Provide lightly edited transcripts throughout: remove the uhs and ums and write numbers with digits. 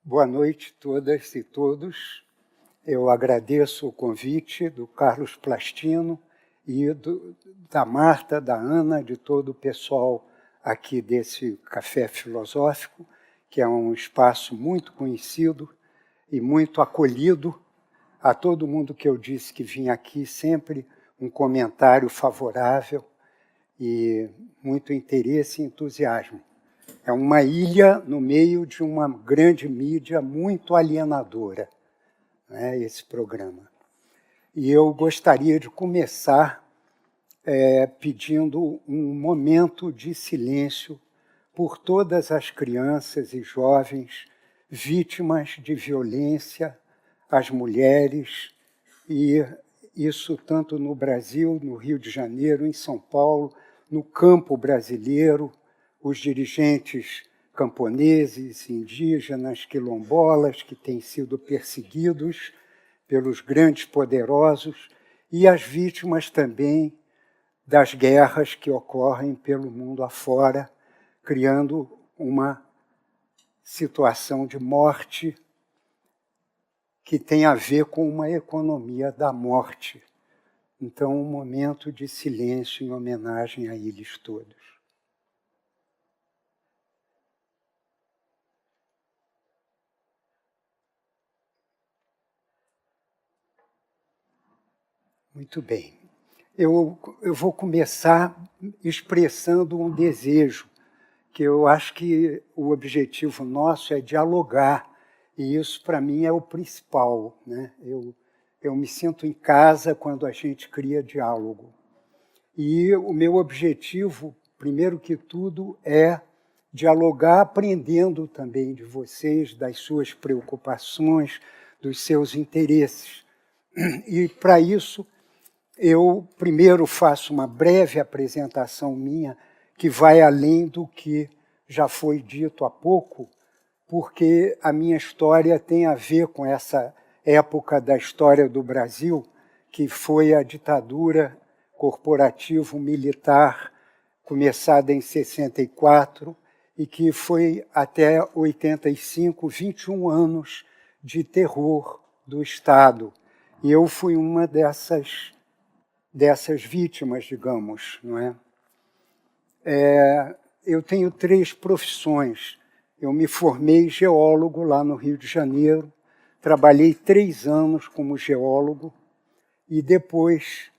Boa noite todas e todos. Eu agradeço o convite do Carlos Plastino e da Marta, da Ana, de todo o pessoal aqui desse Café Filosófico, que é um espaço muito conhecido e muito acolhido. A todo mundo que eu disse que vinha aqui, sempre um comentário favorável e muito interesse e entusiasmo. É uma ilha no meio de uma grande mídia muito alienadora, né, esse programa. E eu gostaria de começar pedindo um momento de silêncio por todas as crianças e jovens vítimas de violência, as mulheres, e isso tanto no Brasil, no Rio de Janeiro, em São Paulo, no campo brasileiro, os dirigentes camponeses, indígenas, quilombolas, que têm sido perseguidos pelos grandes poderosos, e as vítimas também das guerras que ocorrem pelo mundo afora, criando uma situação de morte que tem a ver com uma economia da morte. Então, um momento de silêncio em homenagem a eles todos. Muito bem. Eu vou começar expressando um desejo, que eu acho que o objetivo nosso é dialogar, e isso, para mim, é o principal, né? Eu me sinto em casa quando a gente cria diálogo. E o meu objetivo, primeiro que tudo, é dialogar aprendendo também de vocês, das suas preocupações, dos seus interesses. E, para isso, eu primeiro faço uma breve apresentação minha, que vai além do que já foi dito há pouco, porque a minha história tem a ver com essa época da história do Brasil, que foi a ditadura corporativo-militar, começada em 64, e que foi até 85, 21 anos de terror do Estado. E eu fui uma dessas vítimas, digamos, não é? Eu tenho 3 profissões. Eu me formei geólogo lá no Rio de Janeiro, trabalhei 3 anos como geólogo e depois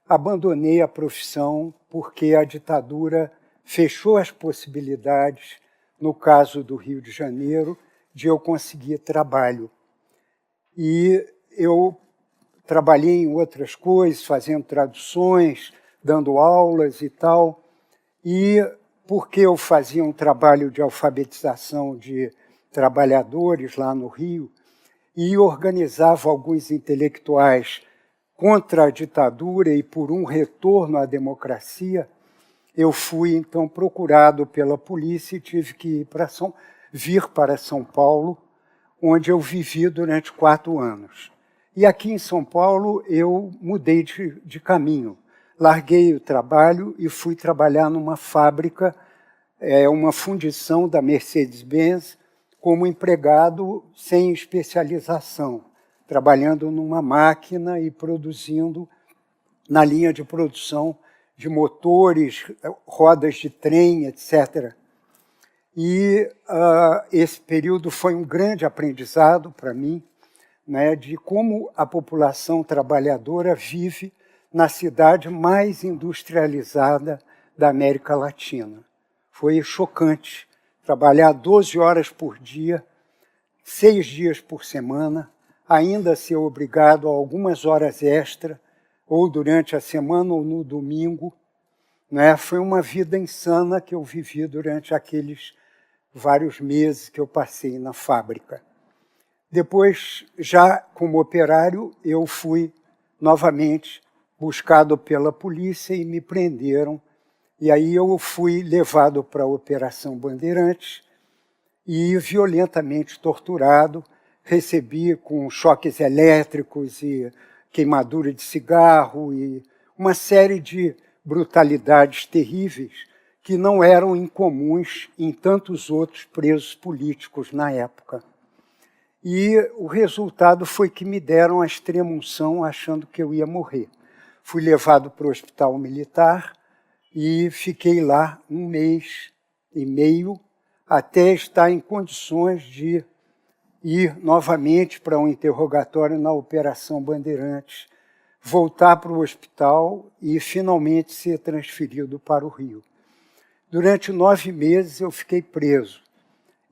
abandonei a profissão porque a ditadura fechou as possibilidades, no caso do Rio de Janeiro, de eu conseguir trabalho. E eu trabalhei em outras coisas, fazendo traduções, dando aulas e tal. E porque eu fazia um trabalho de alfabetização de trabalhadores lá no Rio e organizava alguns intelectuais contra a ditadura e por um retorno à democracia, eu fui, então, procurado pela polícia e tive que vir para São Paulo, onde eu vivi durante 4 anos. E aqui em São Paulo eu mudei de caminho. Larguei o trabalho e fui trabalhar numa fábrica, uma fundição da Mercedes-Benz, como empregado sem especialização, trabalhando numa máquina e produzindo na linha de produção de motores, rodas de trem, etc. E esse período foi um grande aprendizado para mim, né, de como a população trabalhadora vive na cidade mais industrializada da América Latina. Foi chocante trabalhar 12 horas por dia, 6 dias por semana, ainda ser obrigado a algumas horas extra, ou durante a semana ou no domingo. Né? Foi uma vida insana que eu vivi durante aqueles vários meses que eu passei na fábrica. Depois, já como operário, eu fui novamente buscado pela polícia e me prenderam. E aí eu fui levado para a Operação Bandeirantes e violentamente torturado. Recebi com choques elétricos e queimadura de cigarro e uma série de brutalidades terríveis que não eram incomuns em tantos outros presos políticos na época. e o resultado foi que me deram a extrema-unção achando que eu ia morrer. Fui levado para o hospital militar e fiquei lá 1 mês e meio até estar em condições de ir novamente para um interrogatório na Operação Bandeirantes, voltar para o hospital e finalmente ser transferido para o Rio. Durante 9 meses eu fiquei preso.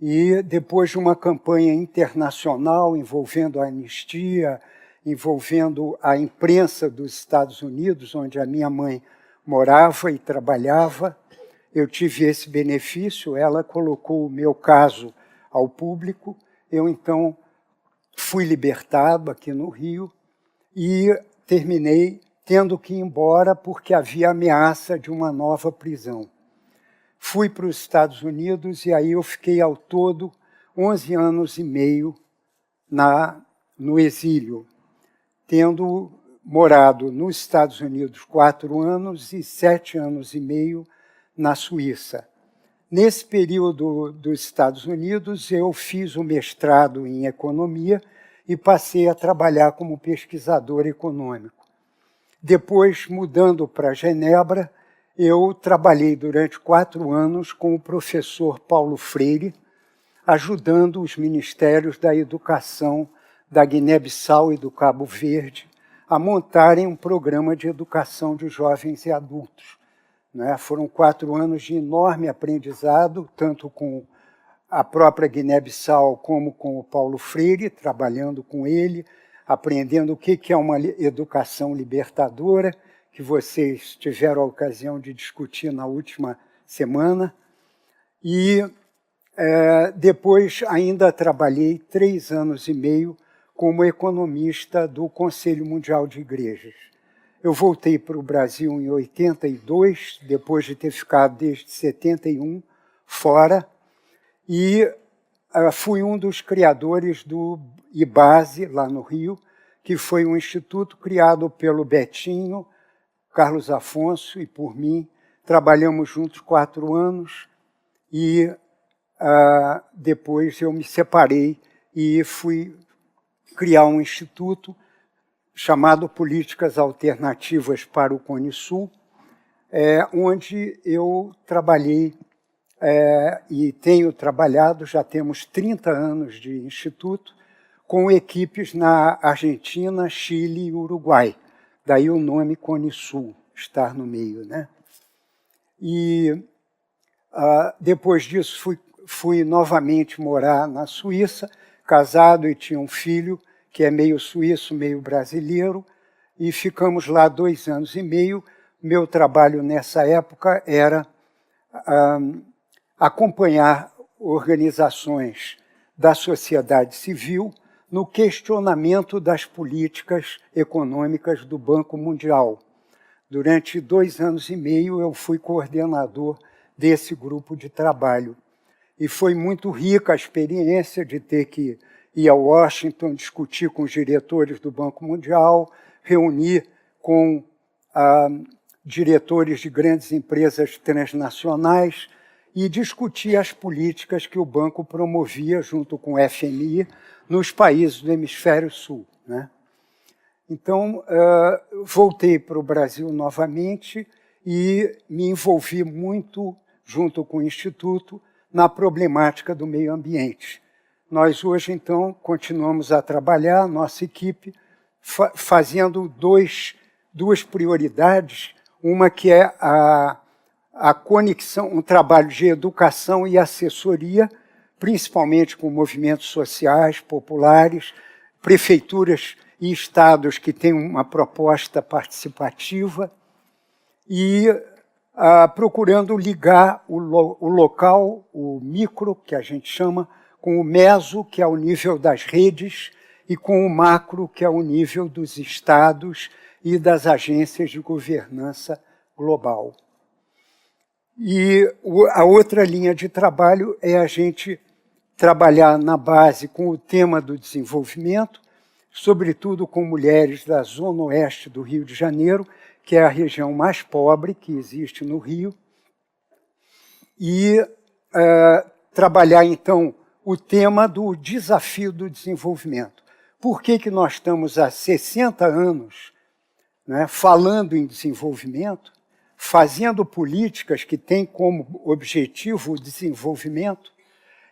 E depois de uma campanha internacional envolvendo a anistia, envolvendo a imprensa dos Estados Unidos, onde a minha mãe morava e trabalhava, eu tive esse benefício, ela colocou o meu caso ao público, eu então fui libertado aqui no Rio e terminei tendo que ir embora porque havia ameaça de uma nova prisão. Fui para os Estados Unidos e aí eu fiquei ao todo 11 anos e meio no exílio, tendo morado nos Estados Unidos 4 anos e 7 anos e meio na Suíça. Nesse período dos Estados Unidos, eu fiz o mestrado em economia e passei a trabalhar como pesquisador econômico. Depois, mudando para Genebra, eu trabalhei durante 4 anos com o professor Paulo Freire, ajudando os ministérios da educação da Guiné-Bissau e do Cabo Verde a montarem um programa de educação de jovens e adultos. Foram 4 anos de enorme aprendizado, tanto com a própria Guiné-Bissau como com o Paulo Freire, trabalhando com ele, aprendendo o que é uma educação libertadora, que vocês tiveram a ocasião de discutir na última semana. E depois ainda trabalhei 3 anos e meio como economista do Conselho Mundial de Igrejas. Eu voltei para o Brasil em 82, depois de ter ficado desde 71 fora, e fui um dos criadores do IBASE, lá no Rio, que foi um instituto criado pelo Betinho, Carlos Afonso e por mim. Trabalhamos juntos 4 anos e depois eu me separei e fui criar um instituto chamado Políticas Alternativas para o Cone Sul, onde eu trabalhei e tenho trabalhado, já temos 30 anos de instituto, com equipes na Argentina, Chile e Uruguai. Daí o nome Cone Sul, estar no meio. E depois disso fui novamente morar na Suíça, casado e tinha um filho, que é meio suíço, meio brasileiro, e ficamos lá 2 anos e meio. Meu trabalho nessa época era acompanhar organizações da sociedade civil no questionamento das políticas econômicas do Banco Mundial. Durante 2 anos e meio eu fui coordenador desse grupo de trabalho. E foi muito rica a experiência de ter que ir a Washington, discutir com os diretores do Banco Mundial, reunir com diretores de grandes empresas transnacionais e discutir as políticas que o banco promovia junto com o FMI nos países do Hemisfério Sul. Então, voltei para o Brasil novamente e me envolvi muito, junto com o Instituto, na problemática do meio ambiente. Nós hoje, então, continuamos a trabalhar, nossa equipe, fazendo duas prioridades, uma que é a conexão, um trabalho de educação e assessoria, principalmente com movimentos sociais, populares, prefeituras e estados que têm uma proposta participativa, e procurando ligar o local, o micro, que a gente chama, com o meso, que é o nível das redes, e com o macro, que é o nível dos estados e das agências de governança global. E a outra linha de trabalho é a gente trabalhar na base com o tema do desenvolvimento, sobretudo com mulheres da zona oeste do Rio de Janeiro, que é a região mais pobre que existe no Rio, e trabalhar, então, o tema do desafio do desenvolvimento. Por que nós estamos há 60 anos, né, falando em desenvolvimento, fazendo políticas que têm como objetivo o desenvolvimento,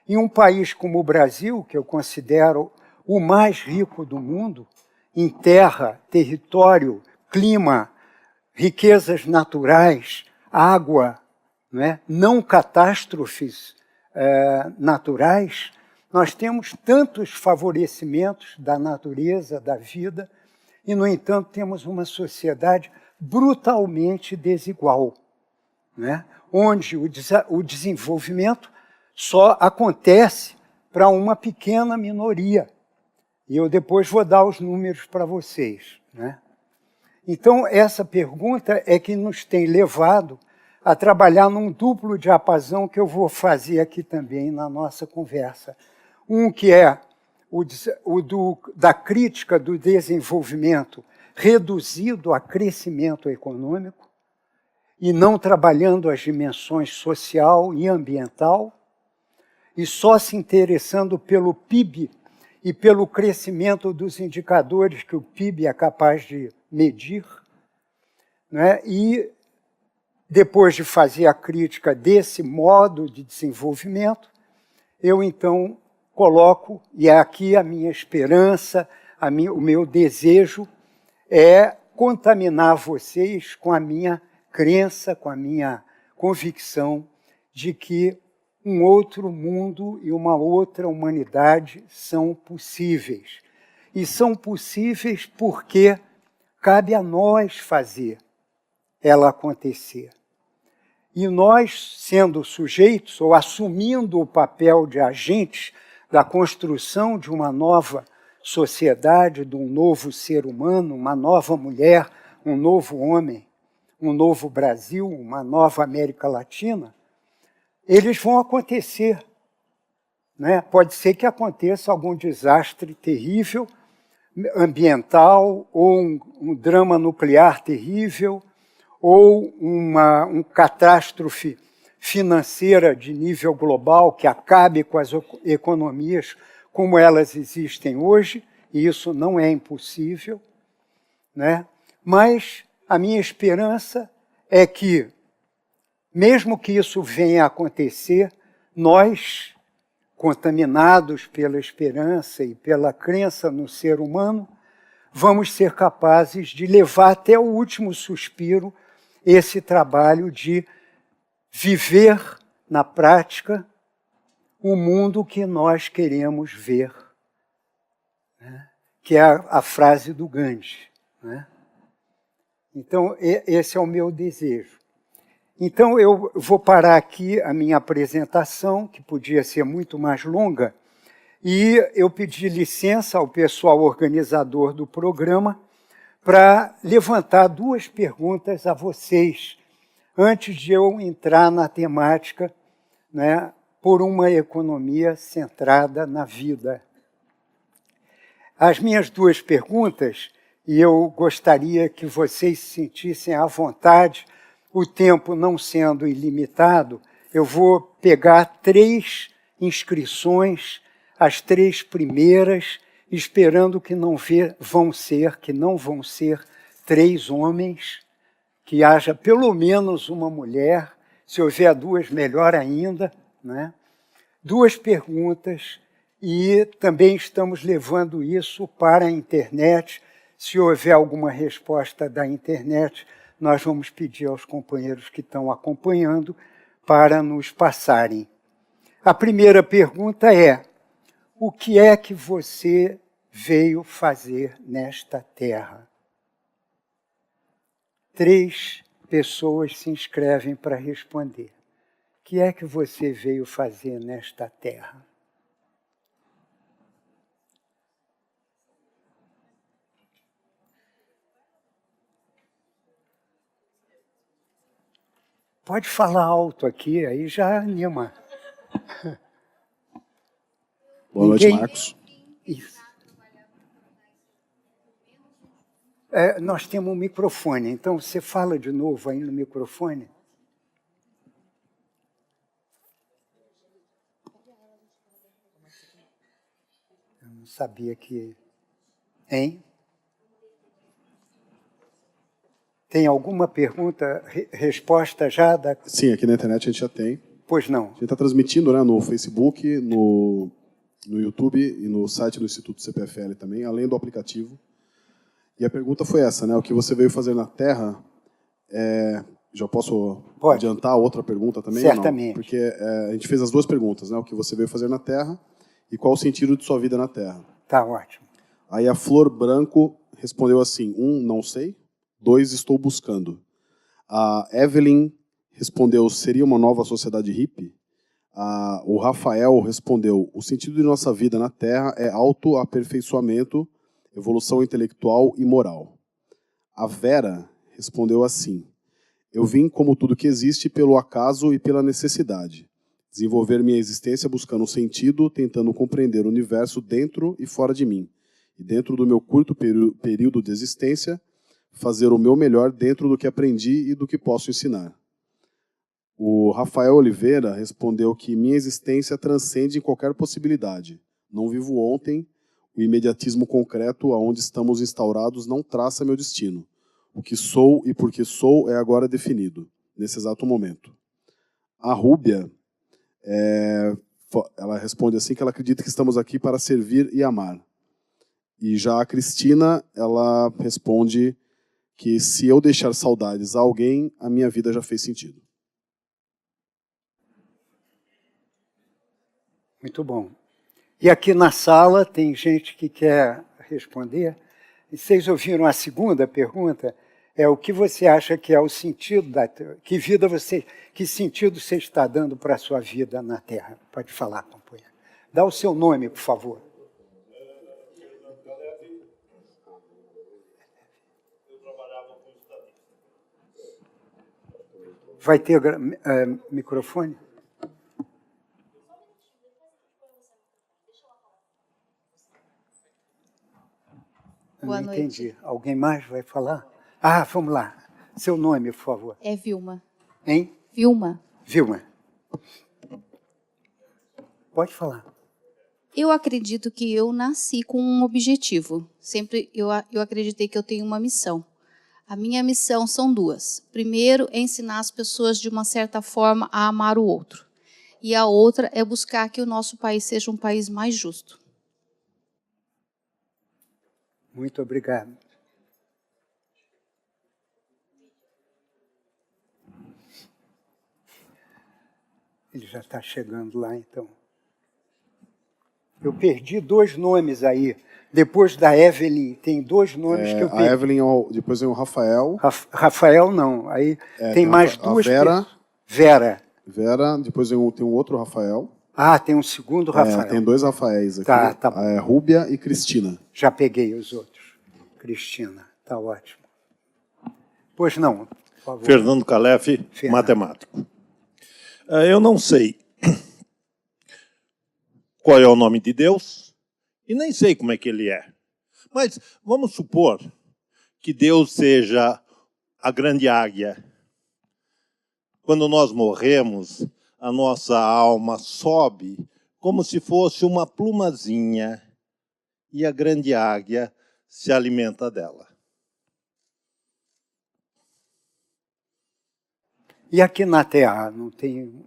em um país como o Brasil, que eu considero o mais rico do mundo, em terra, território, clima, riquezas naturais, água, né, não catástrofes naturais, nós temos tantos favorecimentos da natureza, da vida, e, no entanto, temos uma sociedade brutalmente desigual, né, onde o desenvolvimento só acontece para uma pequena minoria. E eu depois vou dar os números para vocês, né? Então, essa pergunta é que nos tem levado a trabalhar num duplo diapasão que eu vou fazer aqui também na nossa conversa. Um que é da crítica do desenvolvimento reduzido a crescimento econômico e não trabalhando as dimensões social e ambiental, e só se interessando pelo PIB e pelo crescimento dos indicadores que o PIB é capaz de medir, né? E depois de fazer a crítica desse modo de desenvolvimento, eu então coloco, e é aqui a minha esperança, o meu desejo é contaminar vocês com a minha crença, com a minha convicção de que um outro mundo e uma outra humanidade são possíveis. E são possíveis porque cabe a nós fazer ela acontecer. E nós, sendo sujeitos, ou assumindo o papel de agentes da construção de uma nova sociedade, de um novo ser humano, uma nova mulher, um novo homem, um novo Brasil, uma nova América Latina, eles vão acontecer, né? Pode ser que aconteça algum desastre terrível, ambiental, ou um drama nuclear terrível, ou uma catástrofe financeira de nível global que acabe com as economias como elas existem hoje, e isso não é impossível, né? Mas a minha esperança é que, mesmo que isso venha a acontecer, nós, contaminados pela esperança e pela crença no ser humano, vamos ser capazes de levar até o último suspiro esse trabalho de viver na prática o mundo que nós queremos ver, né? Que é a frase do Gandhi, né? Então, esse é o meu desejo. Então, eu vou parar aqui a minha apresentação, que podia ser muito mais longa, e eu pedi licença ao pessoal organizador do programa para levantar duas perguntas a vocês, antes de eu entrar na temática, né, por uma economia centrada na vida. As minhas duas perguntas, e eu gostaria que vocês se sentissem à vontade, o tempo não sendo ilimitado, eu vou pegar 3 inscrições, as 3 primeiras, esperando que não vão ser 3 homens, que haja pelo menos uma mulher, se houver 2, melhor ainda, né? 2 perguntas, e também estamos levando isso para a internet. Se houver alguma resposta da internet, nós vamos pedir aos companheiros que estão acompanhando para nos passarem. A primeira pergunta é: o que é que você veio fazer nesta terra? 3 pessoas se inscrevem para responder. O que é que você veio fazer nesta terra? Pode falar alto aqui, aí já anima. Boa noite, Marcos. Isso. Nós temos um microfone, então você fala de novo aí no microfone. sabia que... Hein? Tem alguma pergunta, resposta já? Sim, aqui na internet a gente já tem. Pois não. A gente está transmitindo, né, no Facebook, no YouTube e no site do Instituto CPFL também, além do aplicativo. E a pergunta foi essa, né? O que você veio fazer na Terra? Já posso adiantar outra pergunta também? Certamente. Não? Porque a gente fez as duas perguntas, né? O que você veio fazer na Terra e qual o sentido de sua vida na Terra. Tá ótimo. Aí a Flor Branco respondeu assim: 1, não sei. 2, estou buscando. A Evelyn respondeu: seria uma nova sociedade hippie? O Rafael respondeu: o sentido de nossa vida na Terra é autoaperfeiçoamento, evolução intelectual e moral. A Vera respondeu assim: eu vim como tudo que existe pelo acaso e pela necessidade. Desenvolver minha existência buscando um sentido, tentando compreender o universo dentro e fora de mim. E dentro do meu curto período de existência, fazer o meu melhor dentro do que aprendi e do que posso ensinar. O Rafael Oliveira respondeu que minha existência transcende qualquer possibilidade. Não vivo ontem, o imediatismo concreto aonde estamos instaurados não traça meu destino. O que sou e por que sou é agora definido, nesse exato momento. A Rúbia, ela responde assim que ela acredita que estamos aqui para servir e amar. E já a Cristina, ela responde que se eu deixar saudades a alguém, a minha vida já fez sentido. Muito bom. E aqui na sala tem gente que quer responder. E vocês ouviram a segunda pergunta? É o que você acha que é o sentido da que sentido você está dando para a sua vida na Terra? Pode falar, companheiro. Dá o seu nome, por favor. Vai ter microfone? Boa Não noite. entendi. Alguém mais vai falar? Ah, vamos lá. Seu nome, por favor. É Vilma. Hein? Vilma. Vilma. Pode falar. Eu acredito que eu nasci com um objetivo. Sempre eu acreditei que eu tenho uma missão. A minha missão são duas. Primeiro, é ensinar as pessoas, de uma certa forma, a amar o outro. E a outra é buscar que o nosso país seja um país mais justo. Muito obrigado. Ele já está chegando lá, então. Eu perdi 2 nomes aí. Depois da Evelyn, tem 2 nomes que eu perdi. A Evelyn, depois vem o Rafael. Rafael, não. Aí tem mais 2. A Vera. Vera, depois tem um outro Rafael. Ah, tem um segundo Rafael. Tem 2 Rafaéis aqui. Tá. Rúbia e Cristina. Já peguei os outros. Cristina, tá ótimo. Pois não, por favor. Fernando Calef, matemático. Eu não sei qual é o nome de Deus e nem sei como é que ele é. Mas vamos supor que Deus seja a grande águia. Quando nós morremos, a nossa alma sobe como se fosse uma plumazinha e a grande águia se alimenta dela. E aqui na Terra, não tem...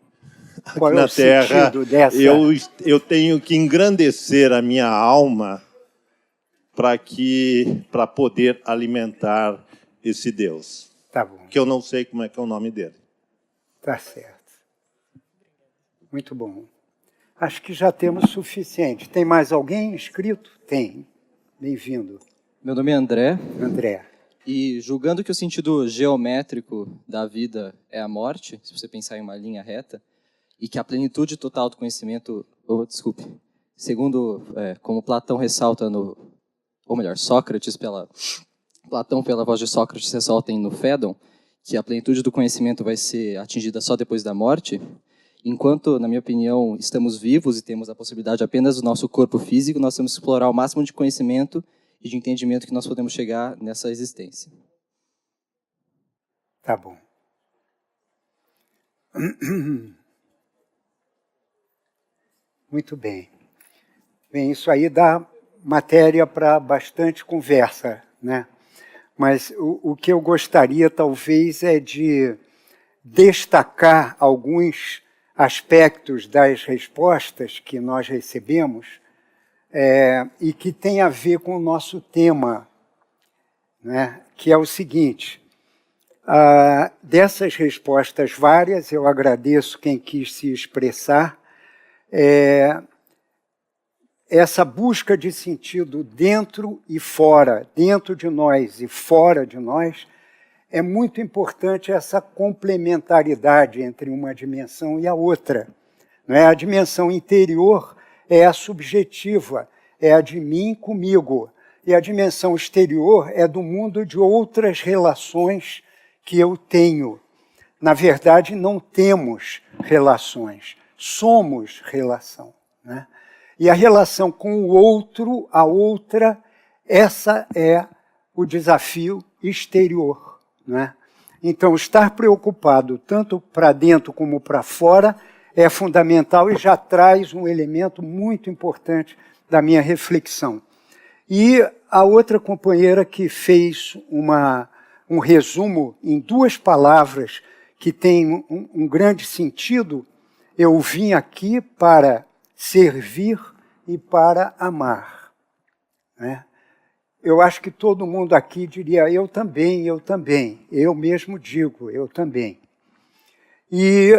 Qual aqui é na o Terra, sentido dessa... eu tenho que engrandecer a minha alma para poder alimentar esse Deus. Tá bom. Que eu não sei como é que é o nome dele. Tá certo. Muito bom. Acho que já temos suficiente. Tem mais alguém inscrito? Tem. Bem-vindo. Meu nome é André. André. E julgando que o sentido geométrico da vida é a morte, se você pensar em uma linha reta, e que a plenitude total do conhecimento, segundo como Platão ressalta ou melhor, Platão pela voz de Sócrates ressalta no Fédon, que a plenitude do conhecimento vai ser atingida só depois da morte, enquanto, na minha opinião, estamos vivos e temos a possibilidade apenas do nosso corpo físico, nós temos que explorar o máximo de conhecimento e de entendimento que nós podemos chegar nessa existência. Tá bom. Muito bem. Bem, isso aí dá matéria para bastante conversa, né? Mas o que eu gostaria, talvez, é de destacar alguns aspectos das respostas que nós recebemos e que tem a ver com o nosso tema, né? Que é o seguinte: dessas respostas várias, eu agradeço quem quis se expressar, essa busca de sentido dentro e fora, dentro de nós e fora de nós, é muito importante essa complementaridade entre uma dimensão e a outra. Não é? A dimensão interior é a subjetiva, é a de mim comigo, e a dimensão exterior é do mundo de outras relações que eu tenho. Na verdade, não temos relações, somos relação, né? E a relação com o outro, a outra, essa é o desafio exterior, né? Então, estar preocupado tanto para dentro como para fora é fundamental e já traz um elemento muito importante da minha reflexão. E a outra companheira que fez um resumo em 2 palavras que tem um grande sentido, eu vim aqui para servir e para amar, né? Eu acho que todo mundo aqui diria, eu também, eu mesmo digo, eu também. E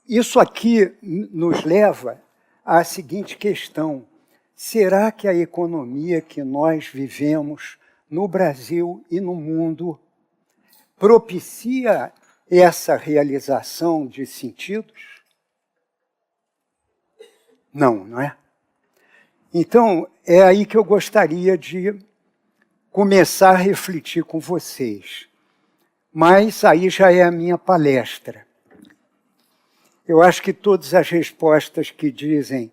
isso aqui nos leva à seguinte questão: será que a economia que nós vivemos no Brasil e no mundo propicia essa realização de sentidos? Não, não é? Então, é aí que eu gostaria de começar a refletir com vocês. Mas aí já é a minha palestra. Eu acho que todas as respostas que dizem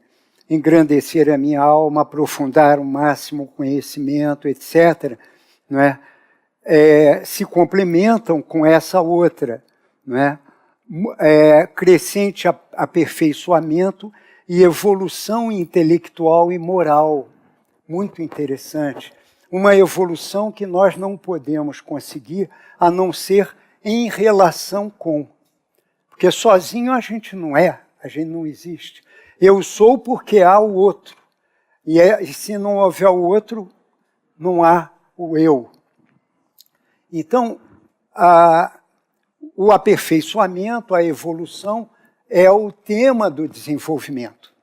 engrandecer a minha alma, aprofundar o máximo conhecimento, etc., não é? Se complementam com essa outra, não é? Crescente aperfeiçoamento e evolução intelectual e moral. Muito interessante. Uma evolução que nós não podemos conseguir a não ser em relação com. Porque sozinho a gente não é, a gente não existe. Eu sou porque há o outro. E se não houver o outro, não há o eu. Então, o aperfeiçoamento, a evolução, é o tema do desenvolvimento.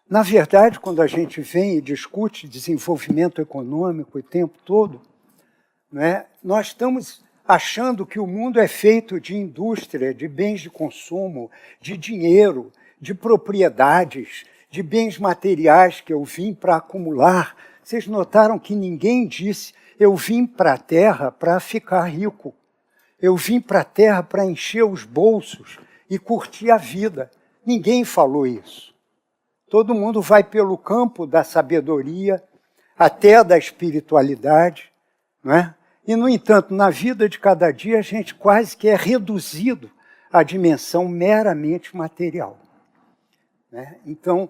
Na verdade, quando a gente vem e discute desenvolvimento econômico o tempo todo, né, nós estamos achando que o mundo é feito de indústria, de bens de consumo, de dinheiro, de propriedades, de bens materiais que eu vim para acumular. Vocês notaram que ninguém disse, eu vim para a Terra para ficar rico. Eu vim para a Terra para encher os bolsos e curtir a vida. Ninguém falou isso. Todo mundo vai pelo campo da sabedoria, até da espiritualidade, não é? E, no entanto, na vida de cada dia, a gente quase que é reduzido à dimensão meramente material, né? Então,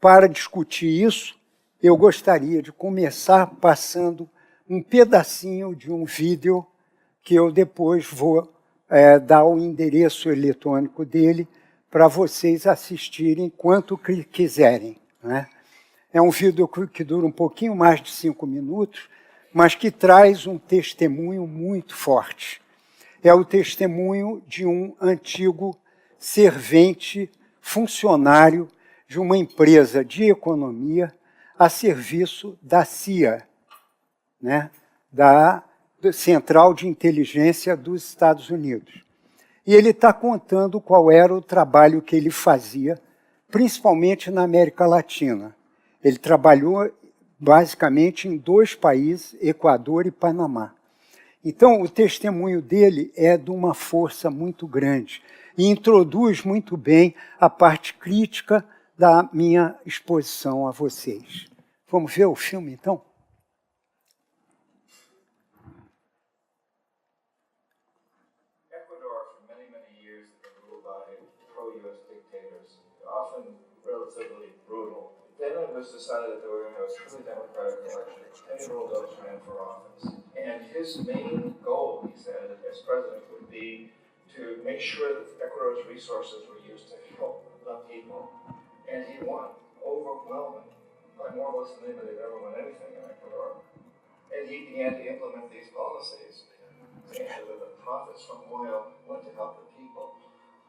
para discutir isso, eu gostaria de começar passando um pedacinho de um vídeo que eu depois vou dar o endereço eletrônico dele para vocês assistirem quanto quiserem, né? É um vídeo que dura um pouquinho mais de 5 minutos, mas que traz um testemunho muito forte. É o testemunho de um antigo servente, funcionário de uma empresa de economia a serviço da CIA, né? Da Central de Inteligência dos Estados Unidos. E ele está contando qual era o trabalho que ele fazia, principalmente na América Latina. Ele trabalhou basicamente em 2 países, Equador e Panamá. Então, o testemunho dele é de uma força muito grande e introduz muito bem a parte crítica da minha exposição a vocês. Vamos ver o filme, então? Finland was decided that they were going to have a truly democratic election. Henry Roldos ran for office. And his main goal, he said, as president, would be to make sure that Ecuador's resources were used to help the people. And he won, overwhelmingly, by more or less than anybody had ever won anything in Ecuador. And he began to implement these policies, saying that the profits from oil went to help the people.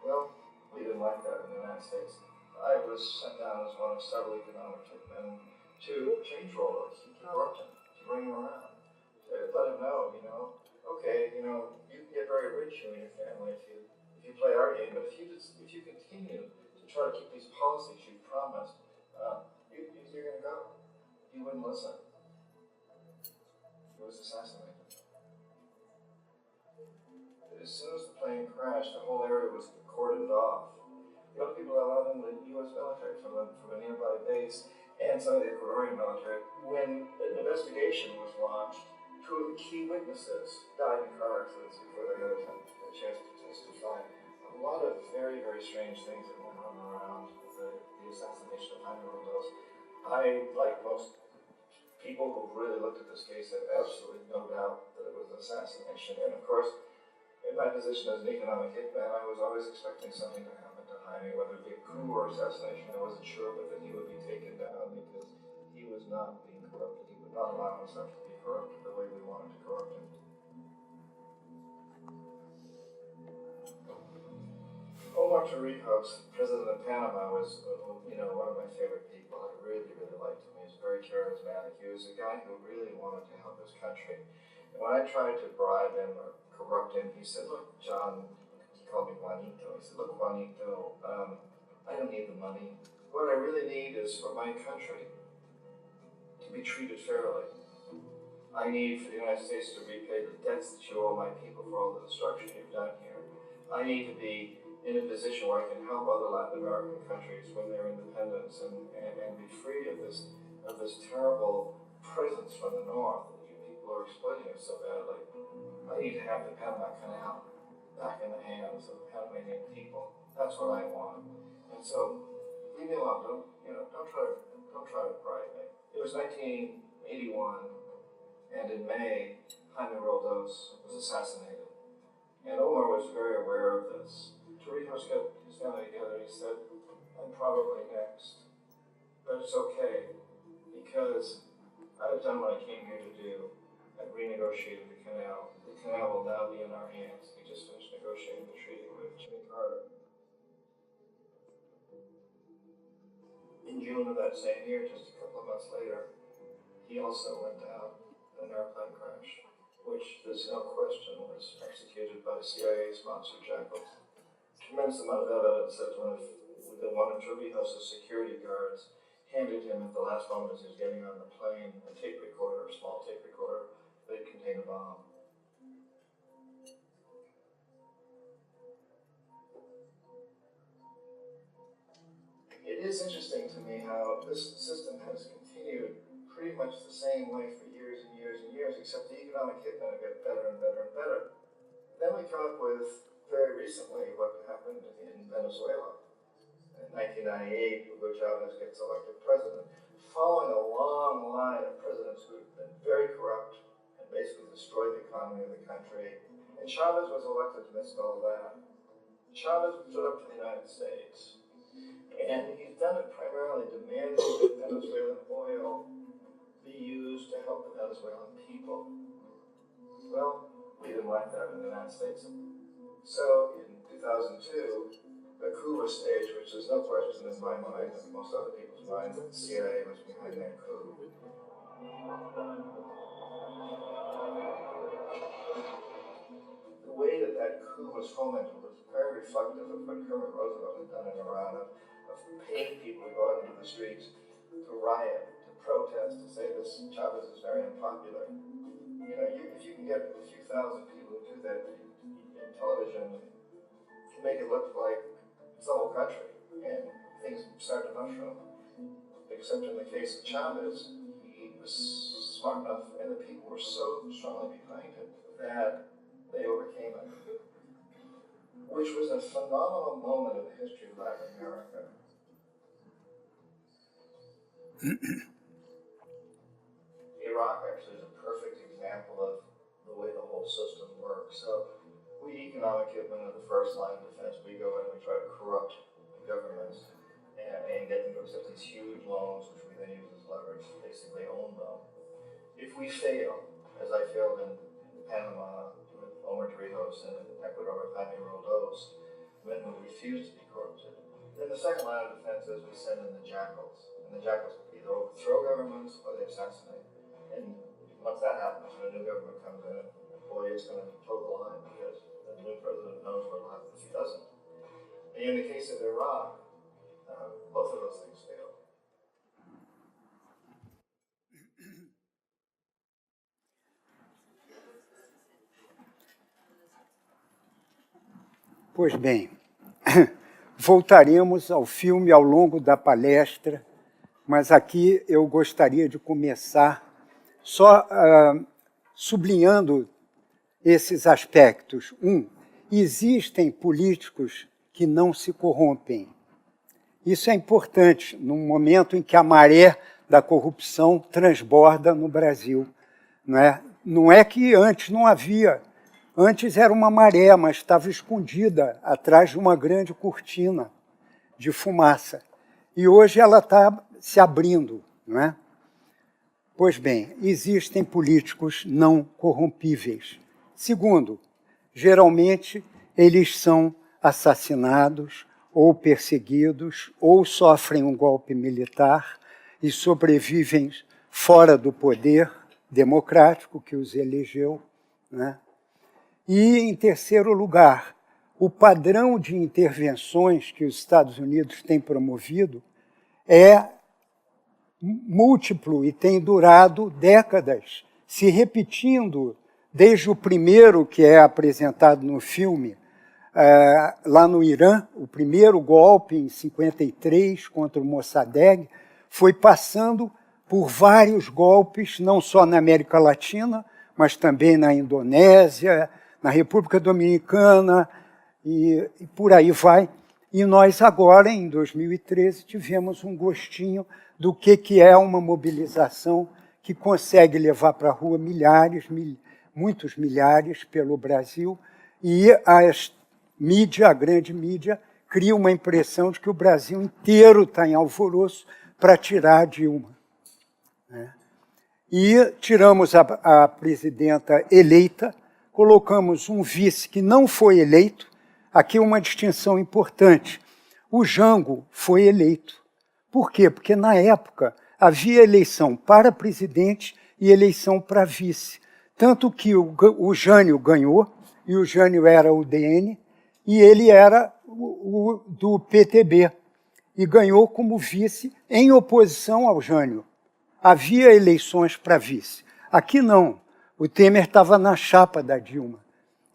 Well, we didn't like that in the United States. I was sent down as one of several economic men to change Roldos, to corrupt him, to bring him around, to let him know, okay, you can get very rich, you and your family, if you play our game, but if you continue to try to keep these policies you promised, you're going to go. He wouldn't listen. He was assassinated. As soon as the plane crashed, the whole area was cordoned off. The other people allowed in the U.S. military from a nearby base and some of the Ecuadorian military. When an investigation was launched, two of the key witnesses died in car accidents before they got a chance to testify. A lot of very, very strange things that went on around the assassination of Jaime Roldos. I, like most people who really looked at this case, have absolutely no doubt that it was an assassination. And of course, in my position as an economic hitman, I was always expecting something to happen to Jaime, whether it be a coup or assassination. I wasn't sure, but that he would be taken down because he was not being corrupted. He would not allow himself to be corrupted the way we wanted to corrupt him. Omar Torrijos, president of Panama, was one of my favorite people. I really, really liked him. He was very charismatic. He was a guy who really wanted to help his country. And when I tried to bribe him or corrupt him, he said, look, John, he called me Juanito. He said, look, Juanito, I don't need the money. What I really need is for my country to be treated fairly. I need for the United States to repay the debts that you owe my people for all the destruction you've done here. I need to be in a position where I can help other Latin American countries win their independence and be free of this terrible presence from the north that you people are exploiting us so badly. I need to have the Panama Canal back in the hands of the Panamanian people. That's what I want. And so, leave me alone. Don't try to bribe me. It was 1981, and in May, Jaime Roldos was assassinated. And Omar was very aware of this. Torrijos got his family together and he said, I'm probably next. But it's okay, because I've done what I came here to do. I've renegotiated the canal. The canal will now be in our hands. We just finished negotiating the treaty with Jimmy Carter. In June of that same year, just a couple of months later, he also went down in an airplane crash, which there's no question was executed by CIA-sponsored jackals. Tremendous amount of evidence that one of Torrijos' security guards handed him at the last moment as he was getting on the plane a tape recorder, a small tape recorder that contained a bomb. It is interesting to me how this system has continued pretty much the same way for years and years and years, except the economic hitmen have got better and better and better. Then we come up with, very recently, what happened in Venezuela. In 1998, Hugo Chavez gets elected president, following a long line of presidents who have been very corrupt and basically destroyed the economy of the country. And Chavez was elected amidst all that. Chavez stood up to the United States. And he's done it primarily demanding that Venezuelan oil be used to help the Venezuelan people. Well, we didn't like that in the United States. So in 2002, a coup was staged, which is no question in my mind and most other people's minds that the CIA was behind that coup. The way that coup was fomented was very reflective of what Kermit Roosevelt had done in Iran, of paying people to go out into the streets, to riot, to protest, to say this Chavez is very unpopular. If you can get a few thousand people who do that in television, you make it look like it's the whole country, and things start to mushroom. Except in the case of Chavez, he was smart enough, and the people were so strongly behind him that they overcame it, which was a phenomenal moment in the history of Latin America. Iraq actually is a perfect example of the way the whole system works. So we economic hitmen are the first line of defense. We go in and we try to corrupt governments and get them to accept these huge loans, which we then use as leverage to basically own them. If we fail, as I failed in Panama with Omar Torrijos and in Ecuador with Jaime Roldos, men who refuse to be corrupted, then the second line of defense is we send in the jackals. And the jackals either overthrow governments or they assassinate. And once that happens, when a new government comes in, boy, it's going to toe the line because the new president knows what will happen if he doesn't. And in the case of Iraq, both of those things failed. Pois bem, voltaremos ao filme ao longo da palestra, mas aqui eu gostaria de começar só sublinhando esses aspectos. Existem políticos que não se corrompem. Isso é importante num momento em que a maré da corrupção transborda no Brasil. Não é que antes não havia. Antes era uma maré, mas estava escondida atrás de uma grande cortina de fumaça. E hoje ela está se abrindo. Não é? Pois bem, existem políticos não corrompíveis. Segundo, geralmente eles são assassinados ou perseguidos ou sofrem um golpe militar e sobrevivem fora do poder democrático que os elegeu, né? E, em terceiro lugar, o padrão de intervenções que os Estados Unidos têm promovido é múltiplo e tem durado décadas, se repetindo desde o primeiro que é apresentado no filme, lá no Irã, o primeiro golpe em 53 contra o Mossadegh, foi passando por vários golpes, não só na América Latina, mas também na Indonésia, na República Dominicana e por aí vai. E nós agora, em 2013, tivemos um gostinho do que é uma mobilização que consegue levar para a rua milhares, muitos milhares pelo Brasil, e a grande mídia, cria uma impressão de que o Brasil inteiro está em alvoroço para tirar a Dilma. E tiramos a presidenta eleita, colocamos um vice que não foi eleito. Aqui uma distinção importante. O Jango foi eleito. Por quê? Porque, na época, havia eleição para presidente e eleição para vice. Tanto que o Jânio ganhou, e o Jânio era o DN, e ele era o do PTB, e ganhou como vice em oposição ao Jânio. Havia eleições para vice. Aqui não. O Temer estava na chapa da Dilma.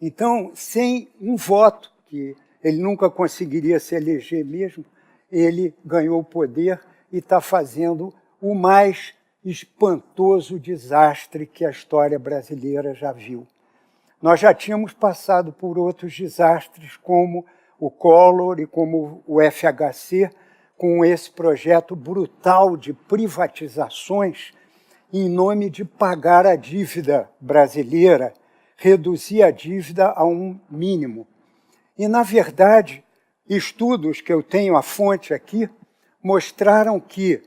Então, sem um voto, que ele nunca conseguiria se eleger mesmo, ele ganhou o poder e está fazendo o mais espantoso desastre que a história brasileira já viu. Nós já tínhamos passado por outros desastres, como o Collor e como o FHC, com esse projeto brutal de privatizações em nome de pagar a dívida brasileira, reduzir a dívida a um mínimo. E, na verdade, estudos que eu tenho, a fonte aqui, mostraram que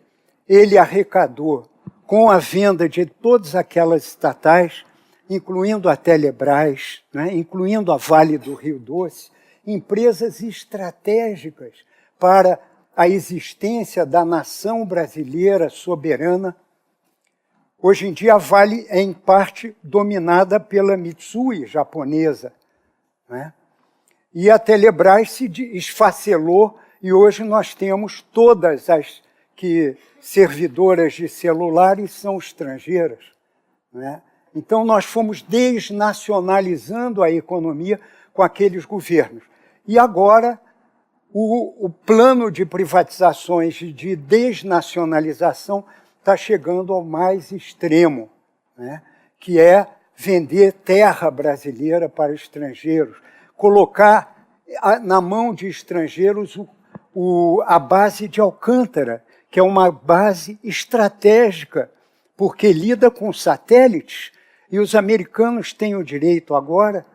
ele arrecadou, com a venda de todas aquelas estatais, incluindo a Telebrás, incluindo a Vale do Rio Doce, empresas estratégicas para a existência da nação brasileira soberana. Hoje em dia, a Vale é, em parte, dominada pela Mitsui japonesa, E a Telebrás se esfacelou e hoje nós temos todas as servidoras de celulares são estrangeiras. Então, nós fomos desnacionalizando a economia com aqueles governos. E agora, o plano de privatizações e de desnacionalização está chegando ao mais extremo, que é vender terra brasileira para estrangeiros, colocar na mão de estrangeiros a base de Alcântara, que é uma base estratégica, porque lida com satélites, e os americanos têm o direito agora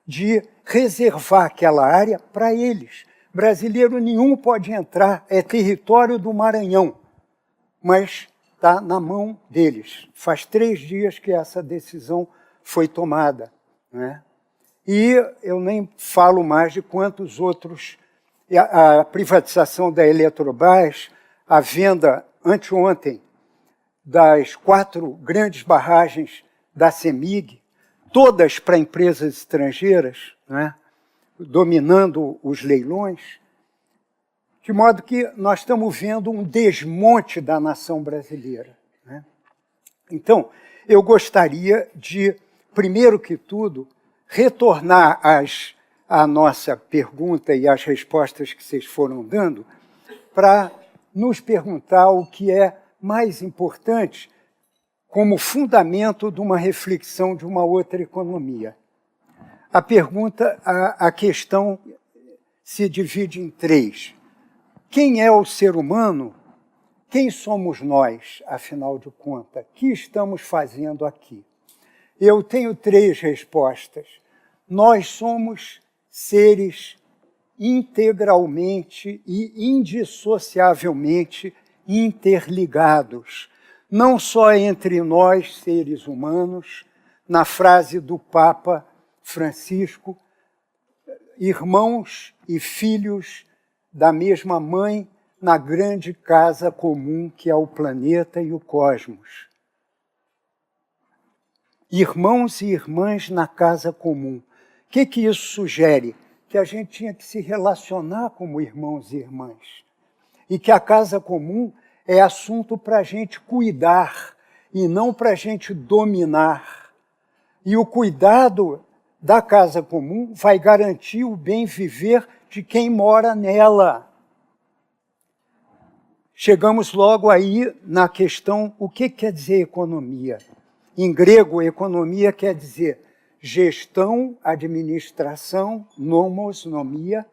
de reservar aquela área para eles. Brasileiro nenhum pode entrar, é território do Maranhão, mas está na mão deles. Faz 3 dias que essa decisão foi tomada, né? E eu nem falo mais de quantos outros... A privatização da Eletrobras, a venda anteontem das 4 grandes barragens da CEMIG, todas para empresas estrangeiras, né, dominando os leilões, de modo que nós estamos vendo um desmonte da nação brasileira, né? Então, eu gostaria de, primeiro que tudo, retornar à nossa pergunta e às respostas que vocês foram dando, para nos perguntar o que é mais importante como fundamento de uma reflexão de uma outra economia. A pergunta, a questão se divide em 3. Quem é o ser humano? Quem somos nós, afinal de contas? O que estamos fazendo aqui? Eu tenho 3 respostas. Nós somos seres integralmente e indissociavelmente interligados, não só entre nós, seres humanos, na frase do Papa Francisco, irmãos e filhos da mesma mãe na grande casa comum que é o planeta e o cosmos. Irmãos e irmãs na casa comum. O que isso sugere? Que a gente tinha que se relacionar como irmãos e irmãs. E que a casa comum é assunto para a gente cuidar e não para a gente dominar. E o cuidado da casa comum vai garantir o bem viver de quem mora nela. Chegamos logo aí na questão, o que quer dizer economia? Em grego, economia quer dizer gestão, administração, nomos, nomia,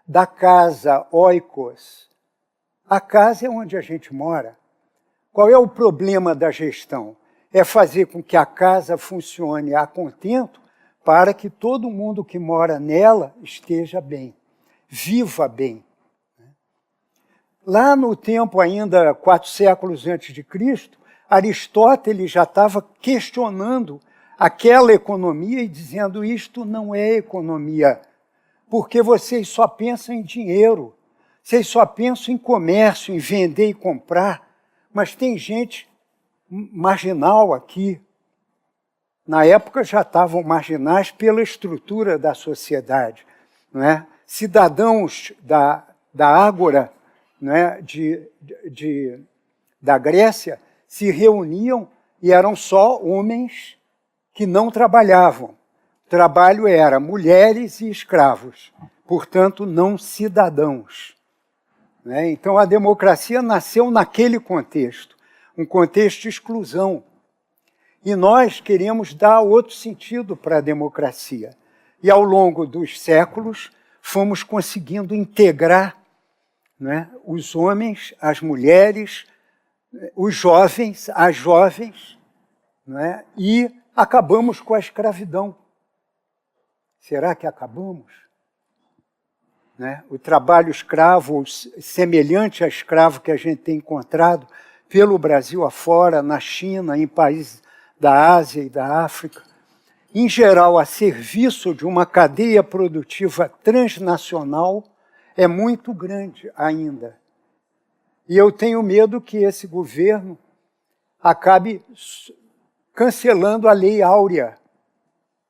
da casa, oikos. A casa é onde a gente mora. Qual é o problema da gestão? É fazer com que a casa funcione a contento para que todo mundo que mora nela esteja bem, viva bem. Lá no tempo ainda, 4 séculos antes de Cristo, Aristóteles já estava questionando aquela economia e dizendo isto não é economia, porque vocês só pensam em dinheiro, vocês só pensam em comércio, em vender e comprar, mas tem gente marginal aqui. Na época já estavam marginais pela estrutura da sociedade, não é? Cidadãos da Ágora, não é? Da Grécia se reuniam e eram só homens que não trabalhavam. O trabalho era mulheres e escravos, portanto, não cidadãos. Né? Então, a democracia nasceu naquele contexto, um contexto de exclusão. E nós queremos dar outro sentido para a democracia. E, ao longo dos séculos, fomos conseguindo integrar, né, os homens, as mulheres, os jovens, as jovens, né, e acabamos com a escravidão. Será que acabamos? Né? O trabalho escravo, semelhante a escravo que a gente tem encontrado pelo Brasil afora, na China, em países da Ásia e da África, em geral, a serviço de uma cadeia produtiva transnacional, é muito grande ainda. E eu tenho medo que esse governo acabe cancelando a Lei Áurea,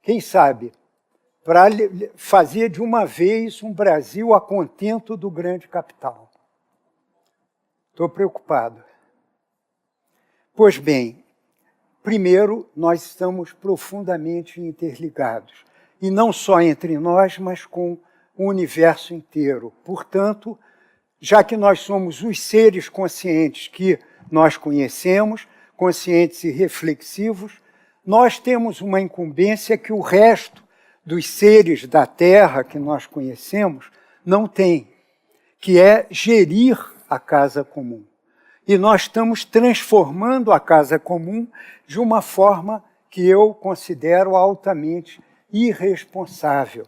quem sabe, para fazer de uma vez um Brasil a contento do grande capital. Estou preocupado. Pois bem, primeiro, nós estamos profundamente interligados, e não só entre nós, mas com o universo inteiro. Portanto, já que nós somos os seres conscientes que nós conhecemos, conscientes e reflexivos, nós temos uma incumbência que o resto dos seres da Terra que nós conhecemos não tem, que é gerir a casa comum. E nós estamos transformando a casa comum de uma forma que eu considero altamente irresponsável,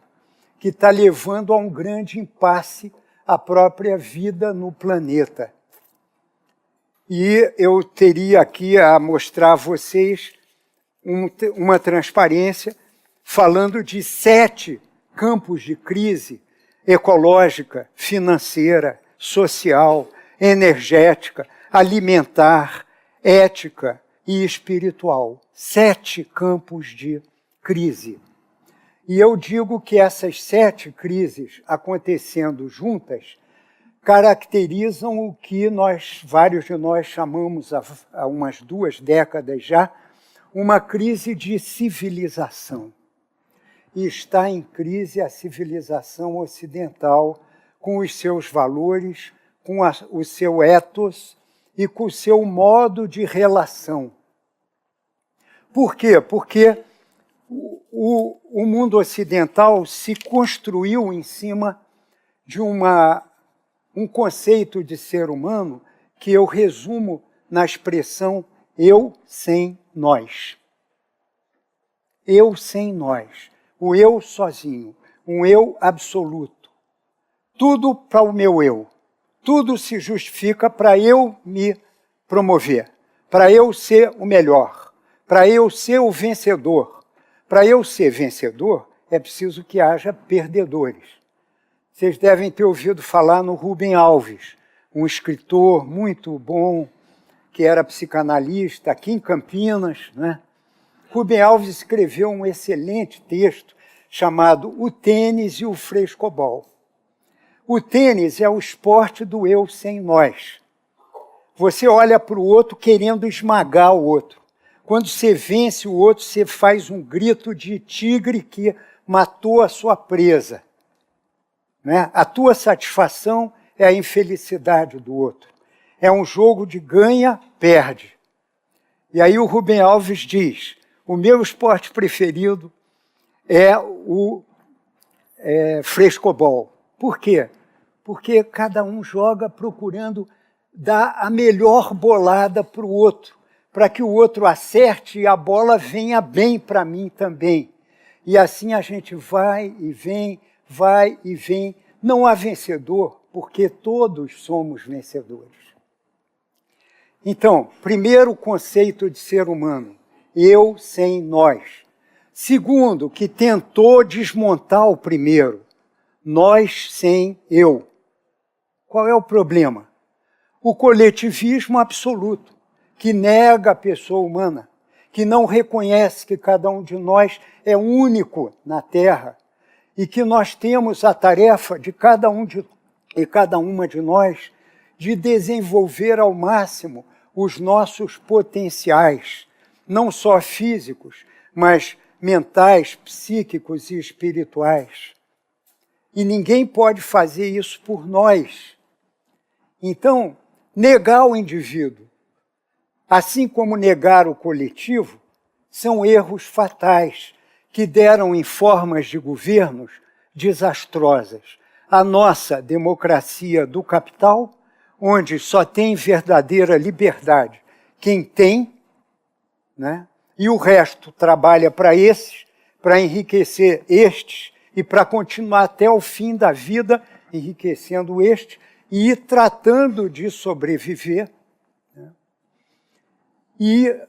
que está levando a um grande impasse a própria vida no planeta. E eu teria aqui a mostrar a vocês uma transparência falando de 7 campos de crise ecológica, financeira, social, energética, alimentar, ética e espiritual. 7 campos de crise. E eu digo que essas 7 crises acontecendo juntas caracterizam o que vários de nós chamamos há umas 2 décadas já, uma crise de civilização. E está em crise a civilização ocidental com os seus valores, com o seu ethos e com o seu modo de relação. Por quê? Porque o mundo ocidental se construiu em cima de um conceito de ser humano que eu resumo na expressão eu sem nós. Eu sem nós. O eu sozinho. Um eu absoluto. Tudo para o meu eu. Tudo se justifica para eu me promover. Para eu ser o melhor. Para eu ser o vencedor. Para eu ser vencedor, é preciso que haja perdedores. Vocês devem ter ouvido falar no Rubem Alves, um escritor muito bom, que era psicanalista aqui em Campinas, né? Rubem Alves escreveu um excelente texto chamado O Tênis e o Frescobol. O tênis é o esporte do eu sem nós. Você olha para o outro querendo esmagar o outro. Quando você vence o outro, você faz um grito de tigre que matou a sua presa. Né? A tua satisfação é a infelicidade do outro. É um jogo de ganha, perde. E aí o Rubem Alves diz, o meu esporte preferido é o frescobol. Por quê? Porque cada um joga procurando dar a melhor bolada para o outro, para que o outro acerte e a bola venha bem para mim também. E assim a gente vai e vem, vai e vem. Não há vencedor, porque todos somos vencedores. Então, primeiro conceito de ser humano, eu sem nós. Segundo, que tentou desmontar o primeiro, nós sem eu. Qual é o problema? O coletivismo absoluto, que nega a pessoa humana, que não reconhece que cada um de nós é único na Terra e que nós temos a tarefa de cada um e cada uma de nós de desenvolver ao máximo os nossos potenciais, não só físicos, mas mentais, psíquicos e espirituais. E ninguém pode fazer isso por nós. Então, negar o indivíduo, assim como negar o coletivo, são erros fatais que deram em formas de governos desastrosas. A nossa democracia do capital, onde só tem verdadeira liberdade quem tem, né? E o resto trabalha para esses, para enriquecer estes e para continuar até o fim da vida enriquecendo estes e ir tratando de sobreviver. Né? E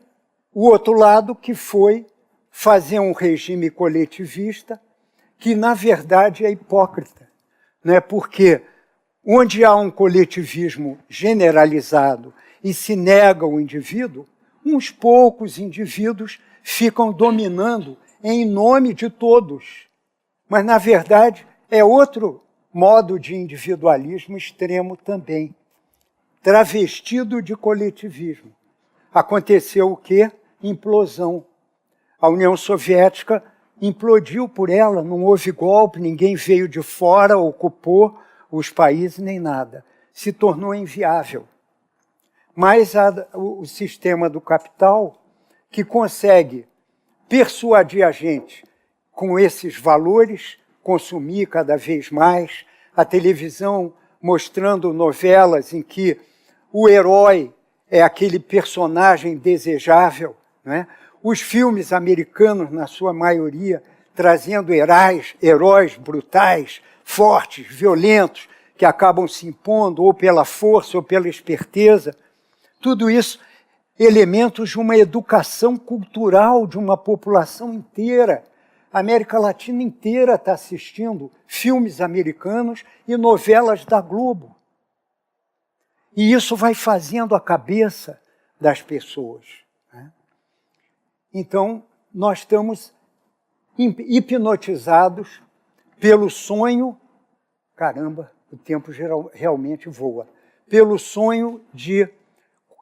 o outro lado que foi fazer um regime coletivista que, na verdade, é hipócrita, né? Porque onde há um coletivismo generalizado e se nega o indivíduo, uns poucos indivíduos ficam dominando em nome de todos. Mas, na verdade, é outro modo de individualismo extremo também, travestido de coletivismo. Aconteceu o quê? Implosão. A União Soviética implodiu por ela, não houve golpe, ninguém veio de fora, ocupou os países, nem nada. Se tornou inviável. Mas o sistema do capital, que consegue persuadir a gente com esses valores, consumir cada vez mais, a televisão mostrando novelas em que o herói é aquele personagem desejável, né? Os filmes americanos, na sua maioria, trazendo heróis brutais, fortes, violentos, que acabam se impondo ou pela força ou pela esperteza. Tudo isso, elementos de uma educação cultural de uma população inteira. A América Latina inteira está assistindo filmes americanos e novelas da Globo. E isso vai fazendo a cabeça das pessoas, né? Então, nós estamos hipnotizados pelo sonho, caramba, o tempo realmente voa, pelo sonho de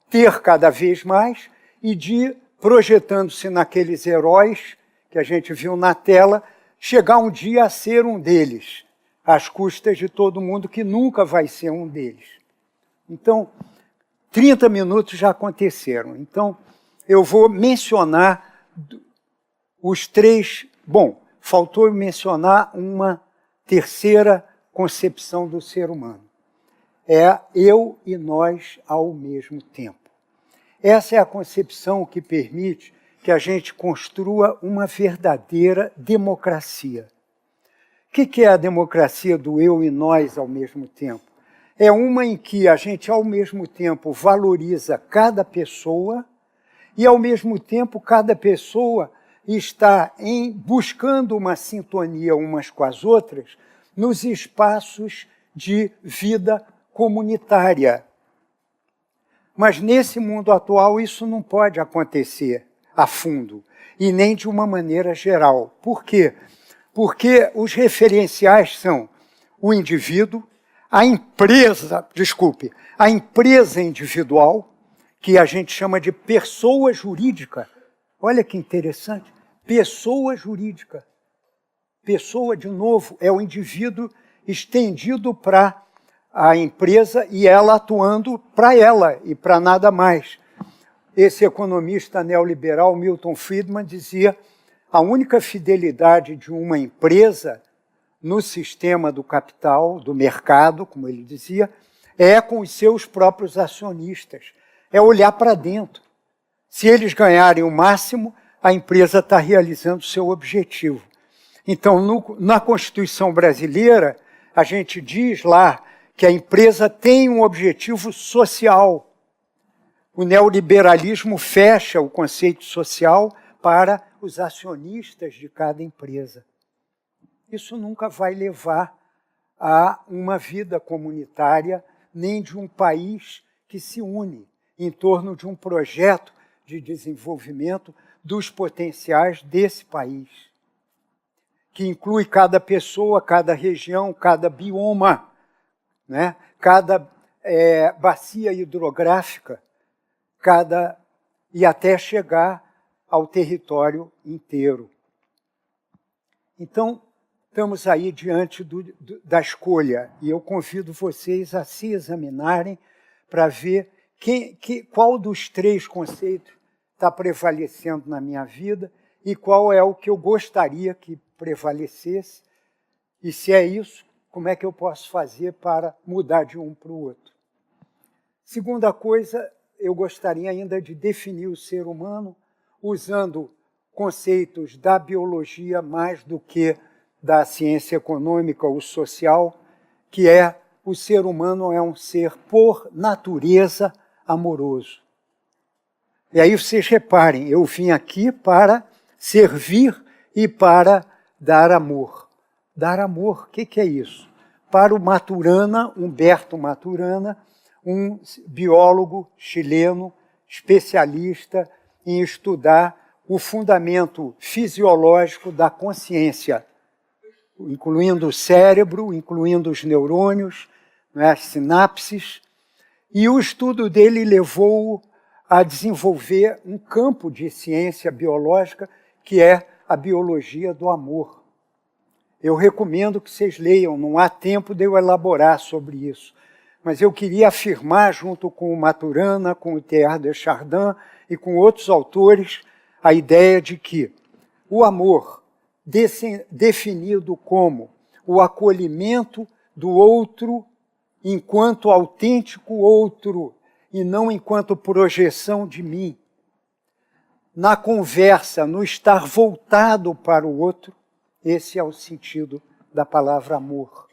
ter cada vez mais e de, projetando-se naqueles heróis que a gente viu na tela, chegar um dia a ser um deles, às custas de todo mundo que nunca vai ser um deles. Então, 30 minutos já aconteceram. Então, eu vou mencionar os três... Bom, faltou mencionar uma terceira concepção do ser humano. É eu e nós ao mesmo tempo. Essa é a concepção que permite que a gente construa uma verdadeira democracia. O que é a democracia do eu e nós ao mesmo tempo? É uma em que a gente, ao mesmo tempo, valoriza cada pessoa e, ao mesmo tempo, cada pessoa está buscando uma sintonia umas com as outras nos espaços de vida comunitária. Mas, nesse mundo atual, isso não pode acontecer a fundo, e nem de uma maneira geral. Por quê? Porque os referenciais são o indivíduo, a empresa individual, que a gente chama de pessoa jurídica. Olha que interessante, pessoa jurídica. Pessoa, de novo, é o indivíduo estendido para a empresa e ela atuando para ela e para nada mais. Esse economista neoliberal, Milton Friedman, dizia: a única fidelidade de uma empresa no sistema do capital, do mercado, como ele dizia, é com os seus próprios acionistas. É olhar para dentro. Se eles ganharem o máximo, a empresa está realizando o seu objetivo. Então, na Constituição brasileira, a gente diz lá que a empresa tem um objetivo social. O neoliberalismo fecha o conceito social para os acionistas de cada empresa. Isso nunca vai levar a uma vida comunitária, nem de um país que se une em torno de um projeto de desenvolvimento dos potenciais desse país, que inclui cada pessoa, cada região, cada bioma, né? Cada bacia hidrográfica, e até chegar ao território inteiro. Então, estamos aí diante da escolha, e eu convido vocês a se examinarem para ver qual dos três conceitos está prevalecendo na minha vida e qual é o que eu gostaria que prevalecesse, e se é isso, como é que eu posso fazer para mudar de um para o outro. Segunda coisa, eu gostaria ainda de definir o ser humano usando conceitos da biologia mais do que da ciência econômica ou social, que é o ser humano é um ser, por natureza, amoroso. E aí vocês reparem, eu vim aqui para servir e para dar amor. Dar amor, o que é isso? Para o Maturana, Humberto Maturana, um biólogo chileno, especialista em estudar o fundamento fisiológico da consciência, incluindo o cérebro, incluindo os neurônios, as sinapses, e o estudo dele levou-o a desenvolver um campo de ciência biológica que é a biologia do amor. Eu recomendo que vocês leiam, não há tempo de eu elaborar sobre isso, mas eu queria afirmar, junto com o Maturana, com o Teilhard de Chardin e com outros autores, a ideia de que o amor, definido como o acolhimento do outro enquanto autêntico outro e não enquanto projeção de mim. Na conversa, no estar voltado para o outro, esse é o sentido da palavra amor,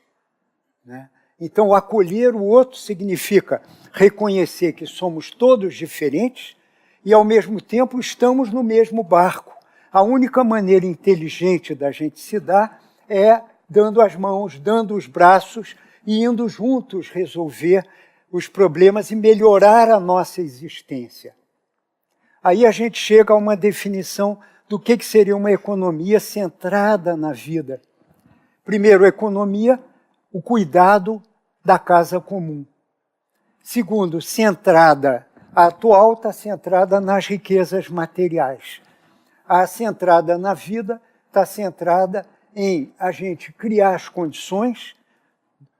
né? Então, acolher o outro significa reconhecer que somos todos diferentes e, ao mesmo tempo, estamos no mesmo barco. A única maneira inteligente da gente se dar é dando as mãos, dando os braços e indo juntos resolver os problemas e melhorar a nossa existência. Aí a gente chega a uma definição do que seria uma economia centrada na vida. Primeiro, economia, o cuidado da casa comum. Segundo, centrada, a atual está centrada nas riquezas materiais. A centrada na vida está centrada em a gente criar as condições,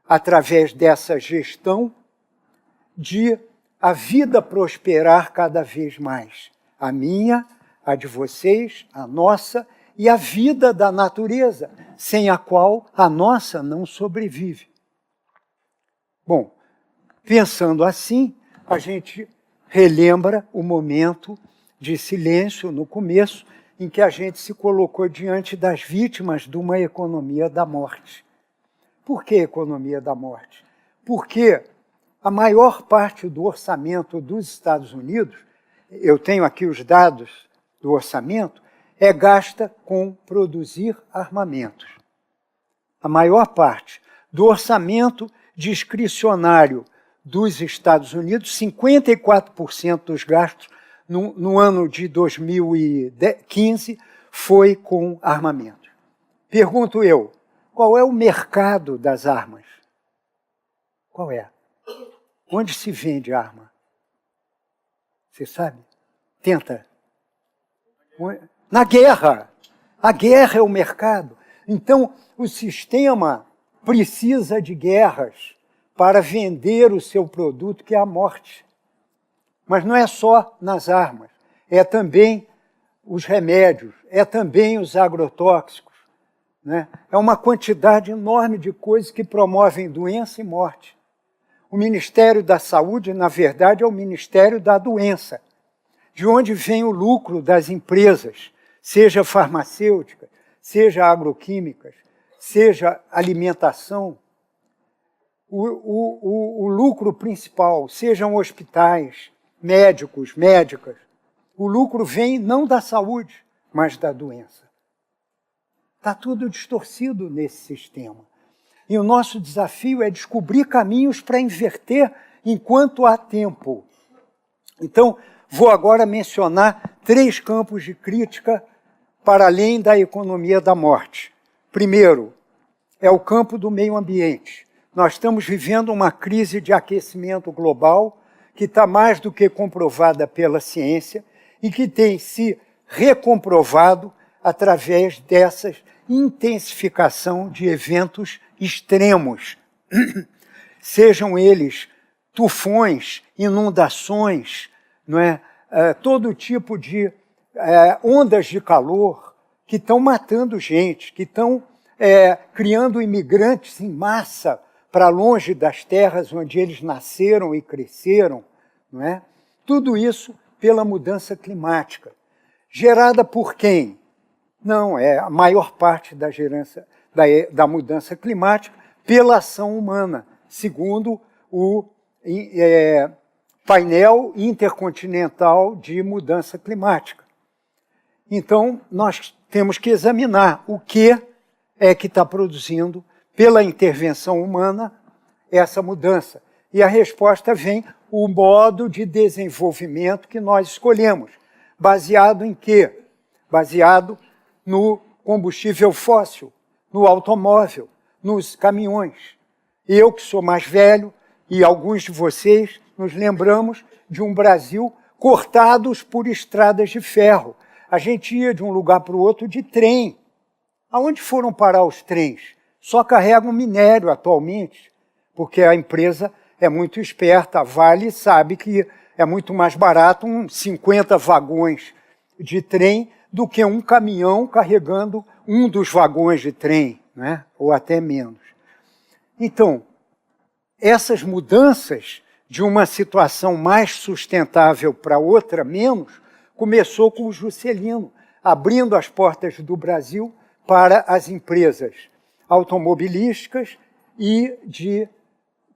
através dessa gestão, de a vida prosperar cada vez mais. A minha, a de vocês, a nossa e a vida da natureza, sem a qual a nossa não sobrevive. Bom, pensando assim, a gente relembra o momento de silêncio no começo, em que a gente se colocou diante das vítimas de uma economia da morte. Por que economia da morte? Porque a maior parte do orçamento dos Estados Unidos, eu tenho aqui os dados do orçamento, é gasta com produzir armamentos. A maior parte do orçamento discricionário dos Estados Unidos, 54% dos gastos no ano de 2015 foi com armamento. Pergunto eu, qual é o mercado das armas? Qual é? Onde se vende arma? Você sabe? Tenta. Na guerra. A guerra é o mercado. Então, o sistema precisa de guerras para vender o seu produto, que é a morte. Mas não é só nas armas, é também os remédios, é também os agrotóxicos, né? É uma quantidade enorme de coisas que promovem doença e morte. O Ministério da Saúde, na verdade, é o Ministério da Doença, de onde vem o lucro das empresas, seja farmacêuticas, seja agroquímicas, seja alimentação. O lucro principal, sejam hospitais, médicos, médicas, o lucro vem não da saúde, mas da doença. Está tudo distorcido nesse sistema. E o nosso desafio é descobrir caminhos para inverter enquanto há tempo. Então, vou agora mencionar 3 campos de crítica para além da economia da morte. Primeiro, é o campo do meio ambiente. Nós estamos vivendo uma crise de aquecimento global que está mais do que comprovada pela ciência e que tem se recomprovado através dessa intensificação de eventos extremos, sejam eles tufões, inundações, não é? Todo tipo de ondas de calor que estão matando gente, que estão criando imigrantes em massa para longe das terras onde eles nasceram e cresceram, não é? Tudo isso pela mudança climática. Gerada por quem? Não, é a maior parte da mudança climática pela ação humana, segundo o painel intercontinental de mudança climática. Então, nós temos que examinar o que é que está produzindo, pela intervenção humana, essa mudança. E a resposta vem o modo de desenvolvimento que nós escolhemos. Baseado em quê? Baseado no combustível fóssil, no automóvel, nos caminhões. Eu, que sou mais velho, e alguns de vocês, nos lembramos de um Brasil cortados por estradas de ferro. A gente ia de um lugar para o outro de trem. Aonde foram parar os trens? Só carregam minério atualmente, porque a empresa é muito esperta, a Vale sabe que é muito mais barato 50 vagões de trem do que um caminhão carregando um dos vagões de trem, né? Ou até menos. Então, essas mudanças de uma situação mais sustentável para outra menos, começou com o Juscelino, abrindo as portas do Brasil para as empresas automobilísticas e de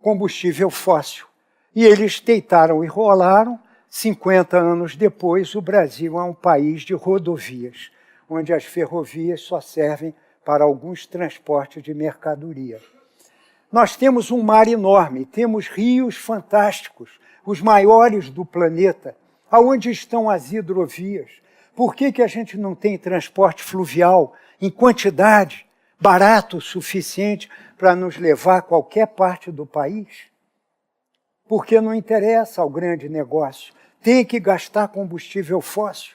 combustível fóssil. E eles deitaram e rolaram. 50 anos depois, o Brasil é um país de rodovias, onde as ferrovias só servem para alguns transportes de mercadoria. Nós temos um mar enorme, temos rios fantásticos, os maiores do planeta. Aonde estão as hidrovias? Por que a gente não tem transporte fluvial em quantidade, barato o suficiente para nos levar a qualquer parte do país? Porque não interessa ao grande negócio. Tem que gastar combustível fóssil.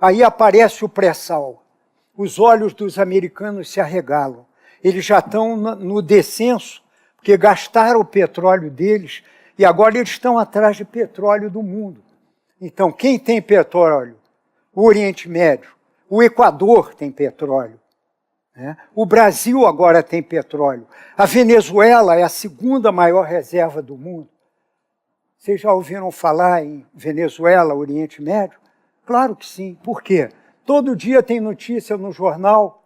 Aí aparece o pré-sal. Os olhos dos americanos se arregalam. Eles já estão no descenso, porque gastaram o petróleo deles e agora eles estão atrás de petróleo do mundo. Então, quem tem petróleo? O Oriente Médio. O Equador tem petróleo. Né? O Brasil agora tem petróleo. A Venezuela é a segunda maior reserva do mundo. Vocês já ouviram falar em Venezuela, Oriente Médio? Claro que sim. Por quê? Todo dia tem notícia no jornal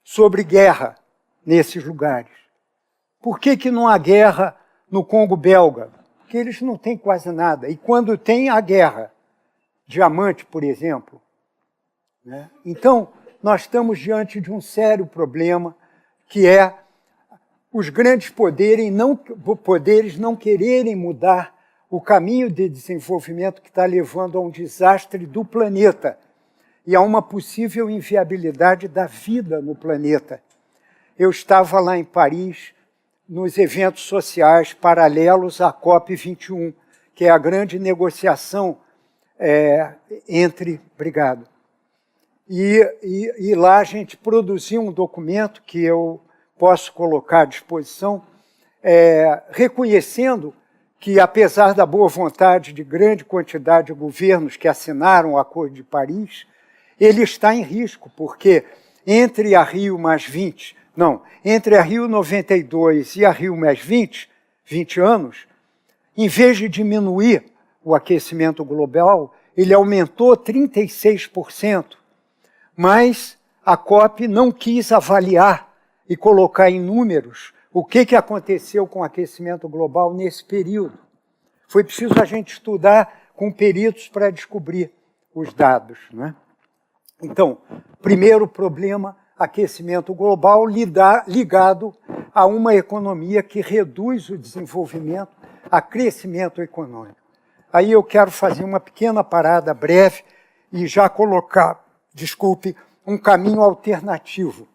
sobre guerra nesses lugares. Por que não há guerra no Congo belga? Porque eles não têm quase nada. E quando tem, há guerra. Diamante, por exemplo. Né? Então, nós estamos diante de um sério problema, que é os grandes poderes não quererem mudar o caminho de desenvolvimento que está levando a um desastre do planeta e a uma possível inviabilidade da vida no planeta. Eu estava lá em Paris, nos eventos sociais paralelos à COP21, que é a grande negociação entre... Obrigado. E lá a gente produziu um documento que eu posso colocar à disposição, reconhecendo que, apesar da boa vontade de grande quantidade de governos que assinaram o Acordo de Paris, ele está em risco, porque entre a Rio entre a Rio 92 e a Rio mais 20 anos, em vez de diminuir o aquecimento global, ele aumentou 36%. Mas a COP não quis avaliar e colocar em números o que aconteceu com o aquecimento global nesse período. Foi preciso a gente estudar com peritos para descobrir os dados. Né? Então, primeiro problema, aquecimento global ligado a uma economia que reduz o desenvolvimento a crescimento econômico. Aí eu quero fazer uma pequena parada breve e já colocar, um caminho alternativo.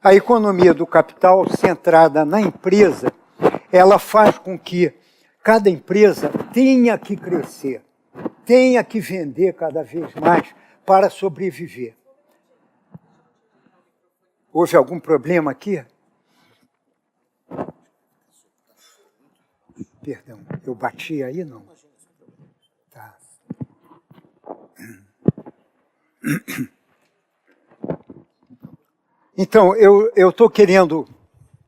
A economia do capital centrada na empresa, ela faz com que cada empresa tenha que crescer, tenha que vender cada vez mais para sobreviver. Houve algum problema aqui? Perdão, eu bati aí, não? Tá. Então, eu estou querendo...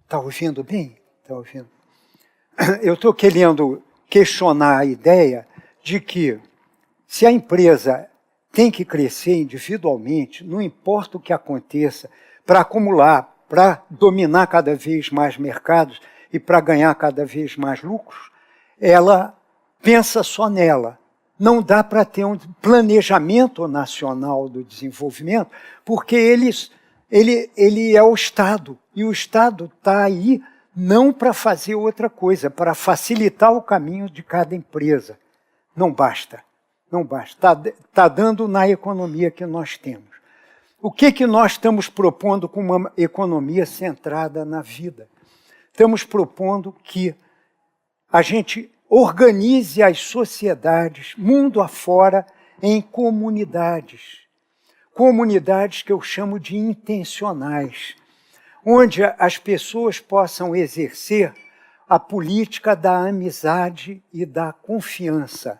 Está ouvindo bem? Está ouvindo? Eu estou querendo questionar a ideia de que, se a empresa tem que crescer individualmente, não importa o que aconteça, para acumular, para dominar cada vez mais mercados e para ganhar cada vez mais lucros, ela pensa só nela. Não dá para ter um planejamento nacional do desenvolvimento, porque ele é o Estado, e o Estado está aí não para fazer outra coisa, para facilitar o caminho de cada empresa. Não basta, não basta. Está dando na economia que nós temos. O que nós estamos propondo com uma economia centrada na vida? Estamos propondo que a gente organize as sociedades, mundo afora, em comunidades. Comunidades que eu chamo de intencionais, onde as pessoas possam exercer a política da amizade e da confiança.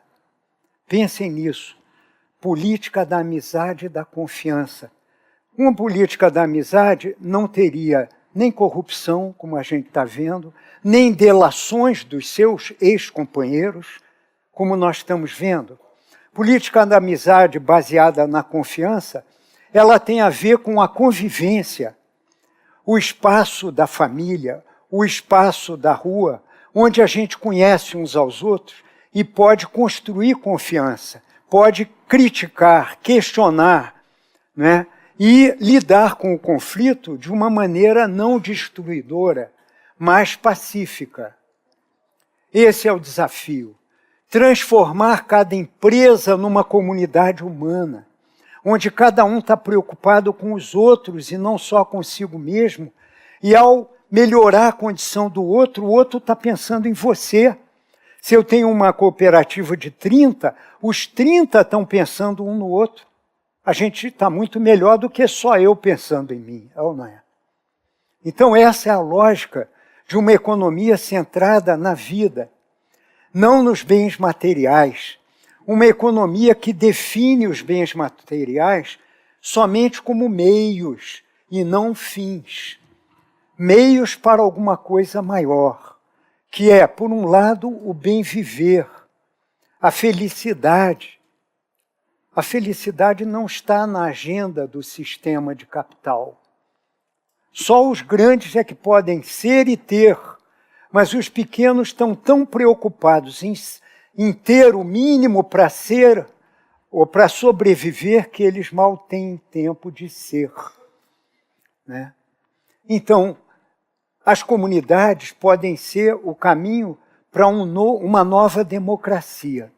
Pensem nisso, política da amizade e da confiança. Uma política da amizade não teria nem corrupção, como a gente está vendo, nem delações dos seus ex-companheiros, como nós estamos vendo. Política da amizade baseada na confiança, ela tem a ver com a convivência, o espaço da família, o espaço da rua, onde a gente conhece uns aos outros e pode construir confiança, pode criticar, questionar, né? E lidar com o conflito de uma maneira não destruidora, mas pacífica. Esse é o desafio. Transformar cada empresa numa comunidade humana, onde cada um está preocupado com os outros e não só consigo mesmo, e ao melhorar a condição do outro, o outro está pensando em você. Se eu tenho uma cooperativa de 30, os 30 estão pensando um no outro. A gente está muito melhor do que só eu pensando em mim, ou não é? Então essa é a lógica de uma economia centrada na vida, não nos bens materiais. Uma economia que define os bens materiais somente como meios e não fins. Meios para alguma coisa maior, que é, por um lado, o bem viver, a felicidade. A felicidade não está na agenda do sistema de capital. Só os grandes é que podem ser e ter, mas os pequenos estão tão preocupados em ter o mínimo para ser ou para sobreviver que eles mal têm tempo de ser, né? Então, as comunidades podem ser o caminho para uma nova democracia.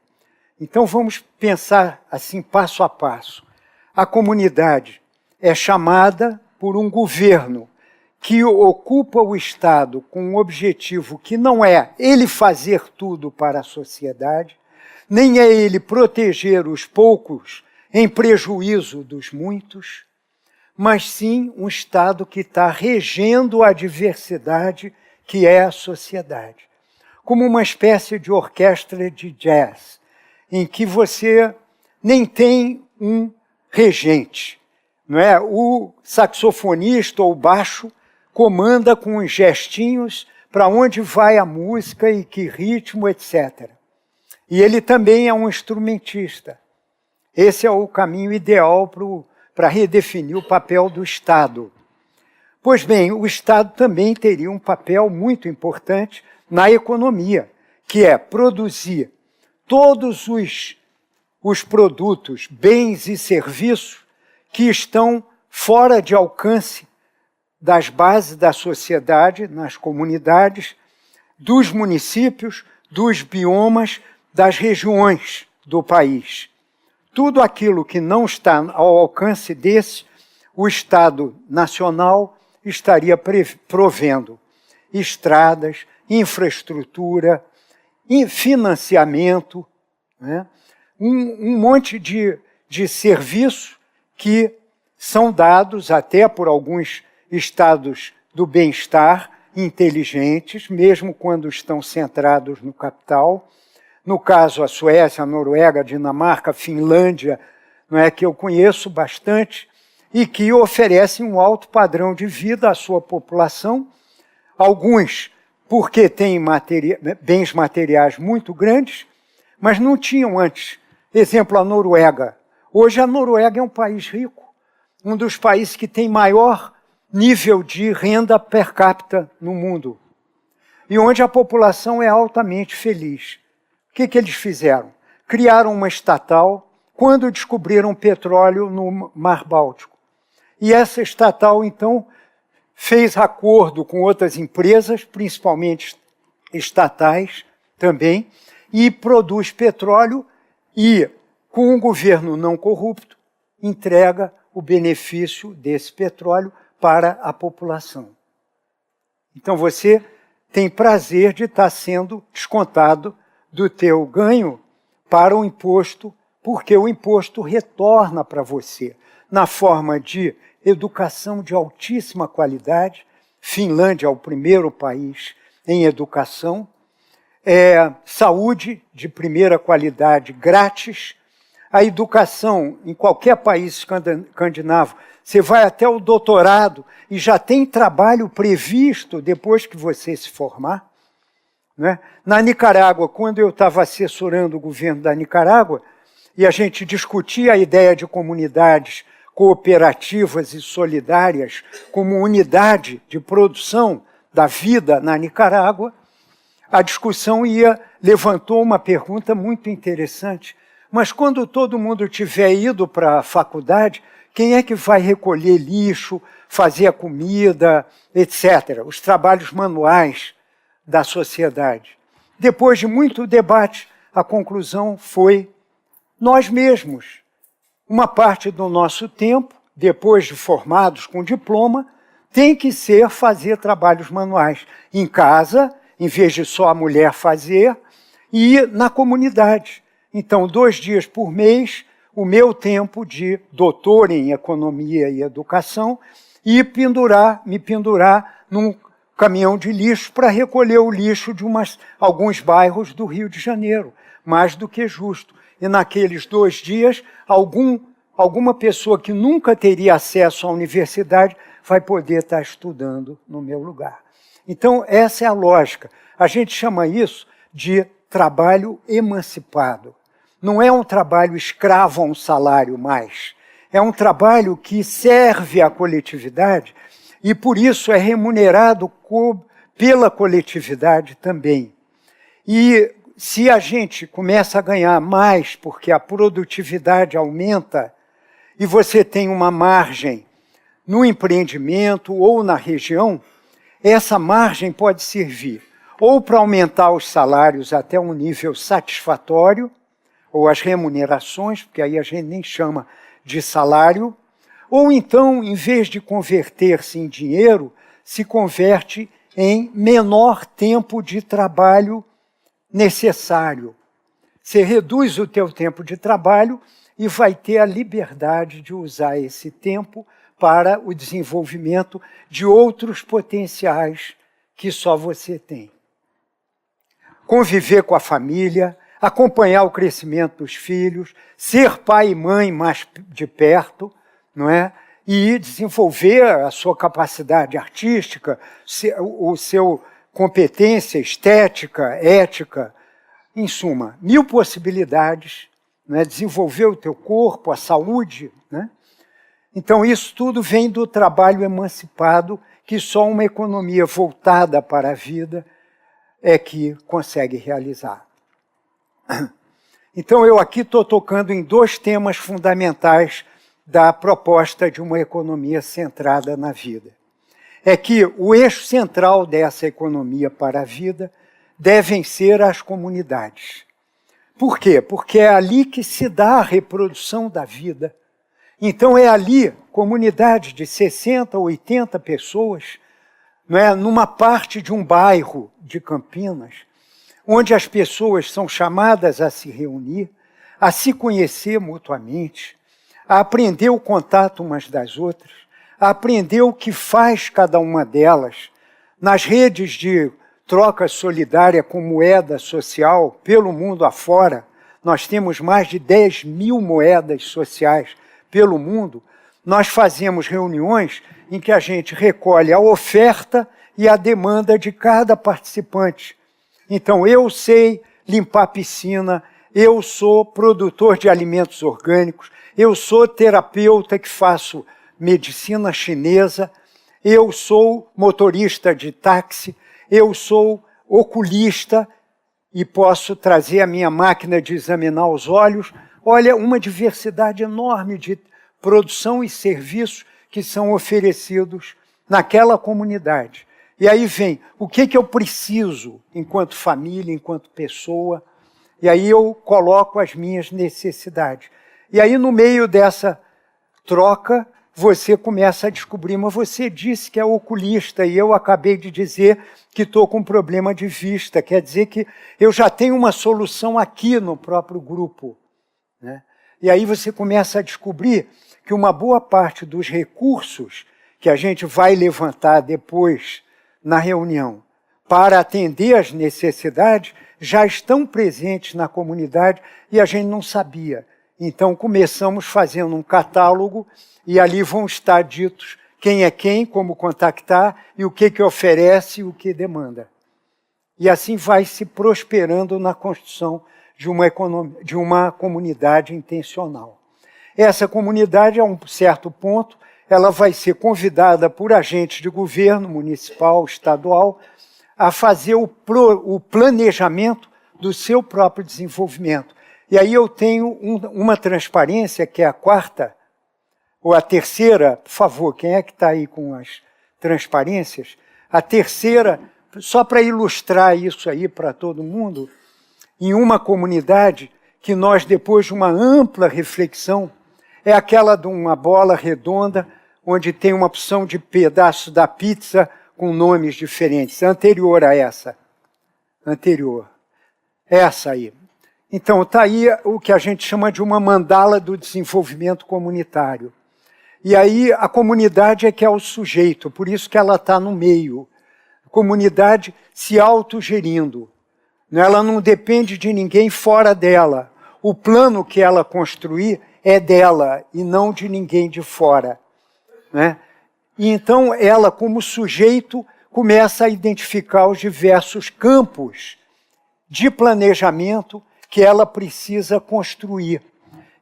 Então vamos pensar assim passo a passo. A comunidade é chamada por um governo que ocupa o Estado com um objetivo que não é ele fazer tudo para a sociedade, nem é ele proteger os poucos em prejuízo dos muitos, mas sim um Estado que está regendo a diversidade que é a sociedade. Como uma espécie de orquestra de jazz, em que você nem tem um regente, não é? O saxofonista ou baixo comanda com os gestinhos para onde vai a música e que ritmo, etc. E ele também é um instrumentista. Esse é o caminho ideal para redefinir o papel do Estado. Pois bem, o Estado também teria um papel muito importante na economia, que é produzir todos os produtos, bens e serviços que estão fora de alcance das bases da sociedade, nas comunidades, dos municípios, dos biomas, das regiões do país. Tudo aquilo que não está ao alcance desse, o Estado Nacional estaria provendo estradas, infraestrutura, financiamento, né? Um monte de serviços que são dados até por alguns estados do bem-estar inteligentes, mesmo quando estão centrados no capital. No caso, a Suécia, a Noruega, a Dinamarca, a Finlândia, não é, que eu conheço bastante, e que oferecem um alto padrão de vida à sua população, alguns porque têm bens materiais muito grandes, mas não tinham antes. Exemplo, a Noruega. Hoje a Noruega é um país rico, um dos países que tem maior nível de renda per capita no mundo, e onde a população é altamente feliz. O que eles fizeram? Criaram uma estatal quando descobriram petróleo no Mar Báltico. E essa estatal, então, fez acordo com outras empresas, principalmente estatais também, e produz petróleo e, com um governo não corrupto, entrega o benefício desse petróleo para a população. Então você tem prazer de estar sendo descontado do teu ganho para o imposto, porque o imposto retorna para você na forma de educação de altíssima qualidade. Finlândia é o primeiro país em educação, saúde de primeira qualidade grátis, A educação, em qualquer país escandinavo, você vai até o doutorado e já tem trabalho previsto depois que você se formar. Né? Na Nicarágua, quando eu estava assessorando o governo da Nicarágua, e a gente discutia a ideia de comunidades cooperativas e solidárias como unidade de produção da vida na Nicarágua, a discussão levantou uma pergunta muito interessante. Mas quando todo mundo tiver ido para a faculdade, quem é que vai recolher lixo, fazer a comida, etc., os trabalhos manuais da sociedade? Depois de muito debate, a conclusão foi nós mesmos. Uma parte do nosso tempo, depois de formados com diploma, tem que ser fazer trabalhos manuais em casa, em vez de só a mulher fazer, e na comunidade. Então, 2 dias por mês, o meu tempo de doutor em economia e educação, e me pendurar num caminhão de lixo para recolher o lixo de alguns bairros do Rio de Janeiro, mais do que justo. E naqueles 2 dias, alguma pessoa que nunca teria acesso à universidade vai poder estar estudando no meu lugar. Então, essa é a lógica. A gente chama isso de trabalho emancipado. Não é um trabalho escravo a um salário mais. É um trabalho que serve à coletividade e, por isso, é remunerado pela coletividade também. E se a gente começa a ganhar mais porque a produtividade aumenta e você tem uma margem no empreendimento ou na região, essa margem pode servir ou para aumentar os salários até um nível satisfatório, ou as remunerações, porque aí a gente nem chama de salário, ou então, em vez de converter-se em dinheiro, se converte em menor tempo de trabalho necessário. Você reduz o teu tempo de trabalho e vai ter a liberdade de usar esse tempo para o desenvolvimento de outros potenciais que só você tem. Conviver com a família, acompanhar o crescimento dos filhos, ser pai e mãe mais de perto, não é? E desenvolver a sua capacidade artística, o seu competência estética, ética, em suma, 1000 possibilidades, não é? Desenvolver o teu corpo, a saúde, né? Então isso tudo vem do trabalho emancipado que só uma economia voltada para a vida é que consegue realizar. Então eu aqui estou tocando em 2 temas fundamentais da proposta de uma economia centrada na vida. É que o eixo central dessa economia para a vida devem ser as comunidades. Por quê? Porque é ali que se dá a reprodução da vida. Então é ali, comunidades de 60, 80 pessoas, não é? Numa parte de um bairro de Campinas, onde as pessoas são chamadas a se reunir, a se conhecer mutuamente, a aprender o contato umas das outras, a aprender o que faz cada uma delas, nas redes de troca solidária com moeda social pelo mundo afora. Nós temos mais de 10.000 moedas sociais pelo mundo. Nós fazemos reuniões em que a gente recolhe a oferta e a demanda de cada participante. Então, eu sei limpar piscina, eu sou produtor de alimentos orgânicos, eu sou terapeuta que faço medicina chinesa, eu sou motorista de táxi, eu sou oculista e posso trazer a minha máquina de examinar os olhos. Olha, uma diversidade enorme de produção e serviços que são oferecidos naquela comunidade. E aí vem, o que eu preciso enquanto família, enquanto pessoa, e aí eu coloco as minhas necessidades. E aí no meio dessa troca, você começa a descobrir, mas você disse que é oculista e eu acabei de dizer que estou com problema de vista, quer dizer que eu já tenho uma solução aqui no próprio grupo, né? E aí você começa a descobrir que uma boa parte dos recursos que a gente vai levantar depois na reunião para atender às necessidades já estão presentes na comunidade e a gente não sabia. Então, começamos fazendo um catálogo e ali vão estar ditos quem é quem, como contactar e o que oferece e o que demanda. E assim vai se prosperando na construção de uma comunidade intencional. Essa comunidade, a um certo ponto, ela vai ser convidada por agentes de governo municipal, estadual, a fazer o planejamento do seu próprio desenvolvimento. E aí eu tenho uma transparência, que é a quarta, ou a terceira, por favor, quem é que está aí com as transparências? A terceira, só para ilustrar isso aí para todo mundo, em uma comunidade que nós, depois de uma ampla reflexão, é aquela de uma bola redonda, onde tem uma opção de pedaço da pizza com nomes diferentes, anterior a essa. Anterior. Essa aí. Então, está aí o que a gente chama de uma mandala do desenvolvimento comunitário. E aí a comunidade é que é o sujeito, por isso que ela está no meio. A comunidade se autogerindo. Ela não depende de ninguém fora dela. O plano que ela construir é dela e não de ninguém de fora. Né? E então ela, como sujeito, começa a identificar os diversos campos de planejamento que ela precisa construir.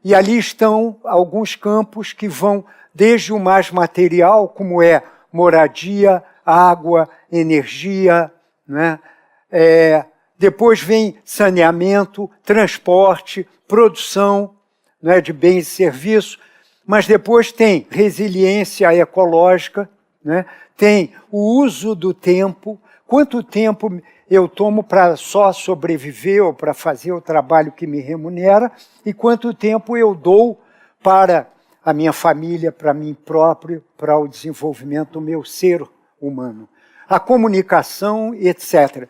E ali estão alguns campos que vão desde o mais material, como é moradia, água, energia, né? Depois vem saneamento, transporte, produção, né, de bens e serviços, mas depois tem resiliência ecológica, né? Tem o uso do tempo, quanto tempo eu tomo para só sobreviver ou para fazer o trabalho que me remunera e quanto tempo eu dou para a minha família, para mim próprio, para o desenvolvimento do meu ser humano. A comunicação, etc.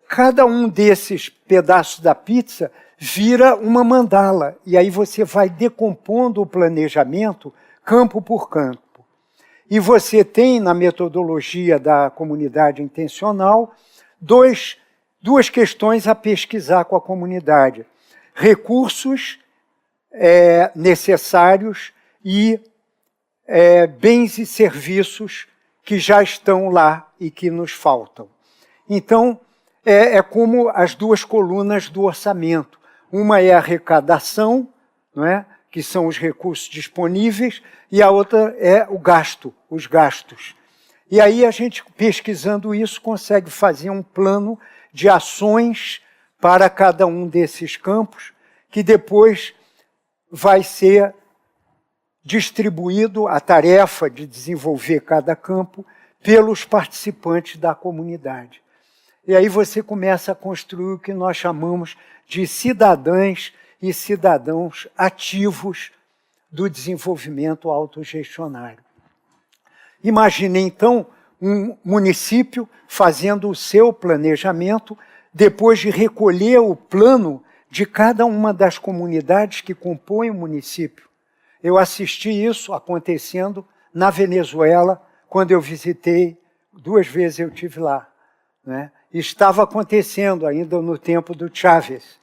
Cada um desses pedaços da pizza vira uma mandala, e aí você vai decompondo o planejamento campo por campo. E você tem, na metodologia da comunidade intencional, duas questões a pesquisar com a comunidade. Recursos necessários e bens e serviços que já estão lá e que nos faltam. Então, é como as duas colunas do orçamento. Uma é a arrecadação, não é? Que são os recursos disponíveis, e a outra é o gasto, os gastos. E aí a gente, pesquisando isso, consegue fazer um plano de ações para cada um desses campos, que depois vai ser distribuído a tarefa de desenvolver cada campo pelos participantes da comunidade. E aí você começa a construir o que nós chamamos de cidadãs e cidadãos ativos do desenvolvimento autogestionário. Imagine, então, um município fazendo o seu planejamento depois de recolher o plano de cada uma das comunidades que compõem o município. Eu assisti isso acontecendo na Venezuela, quando eu visitei, 2 vezes eu estive lá, né? Estava acontecendo ainda no tempo do Chávez,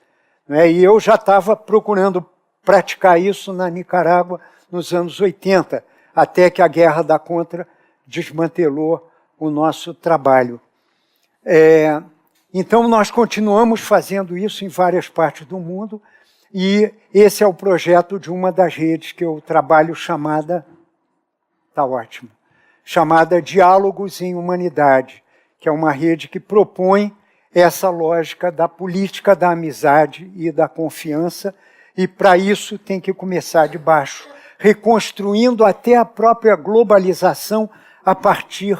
né? E eu já estava procurando praticar isso na Nicarágua nos anos 80, até que a Guerra da Contra desmantelou o nosso trabalho. Então, nós continuamos fazendo isso em várias partes do mundo, e esse é o projeto de uma das redes que eu trabalho, chamada Diálogos em Humanidade, que é uma rede que propõe essa lógica da política da amizade e da confiança, e para isso tem que começar de baixo, reconstruindo até a própria globalização a partir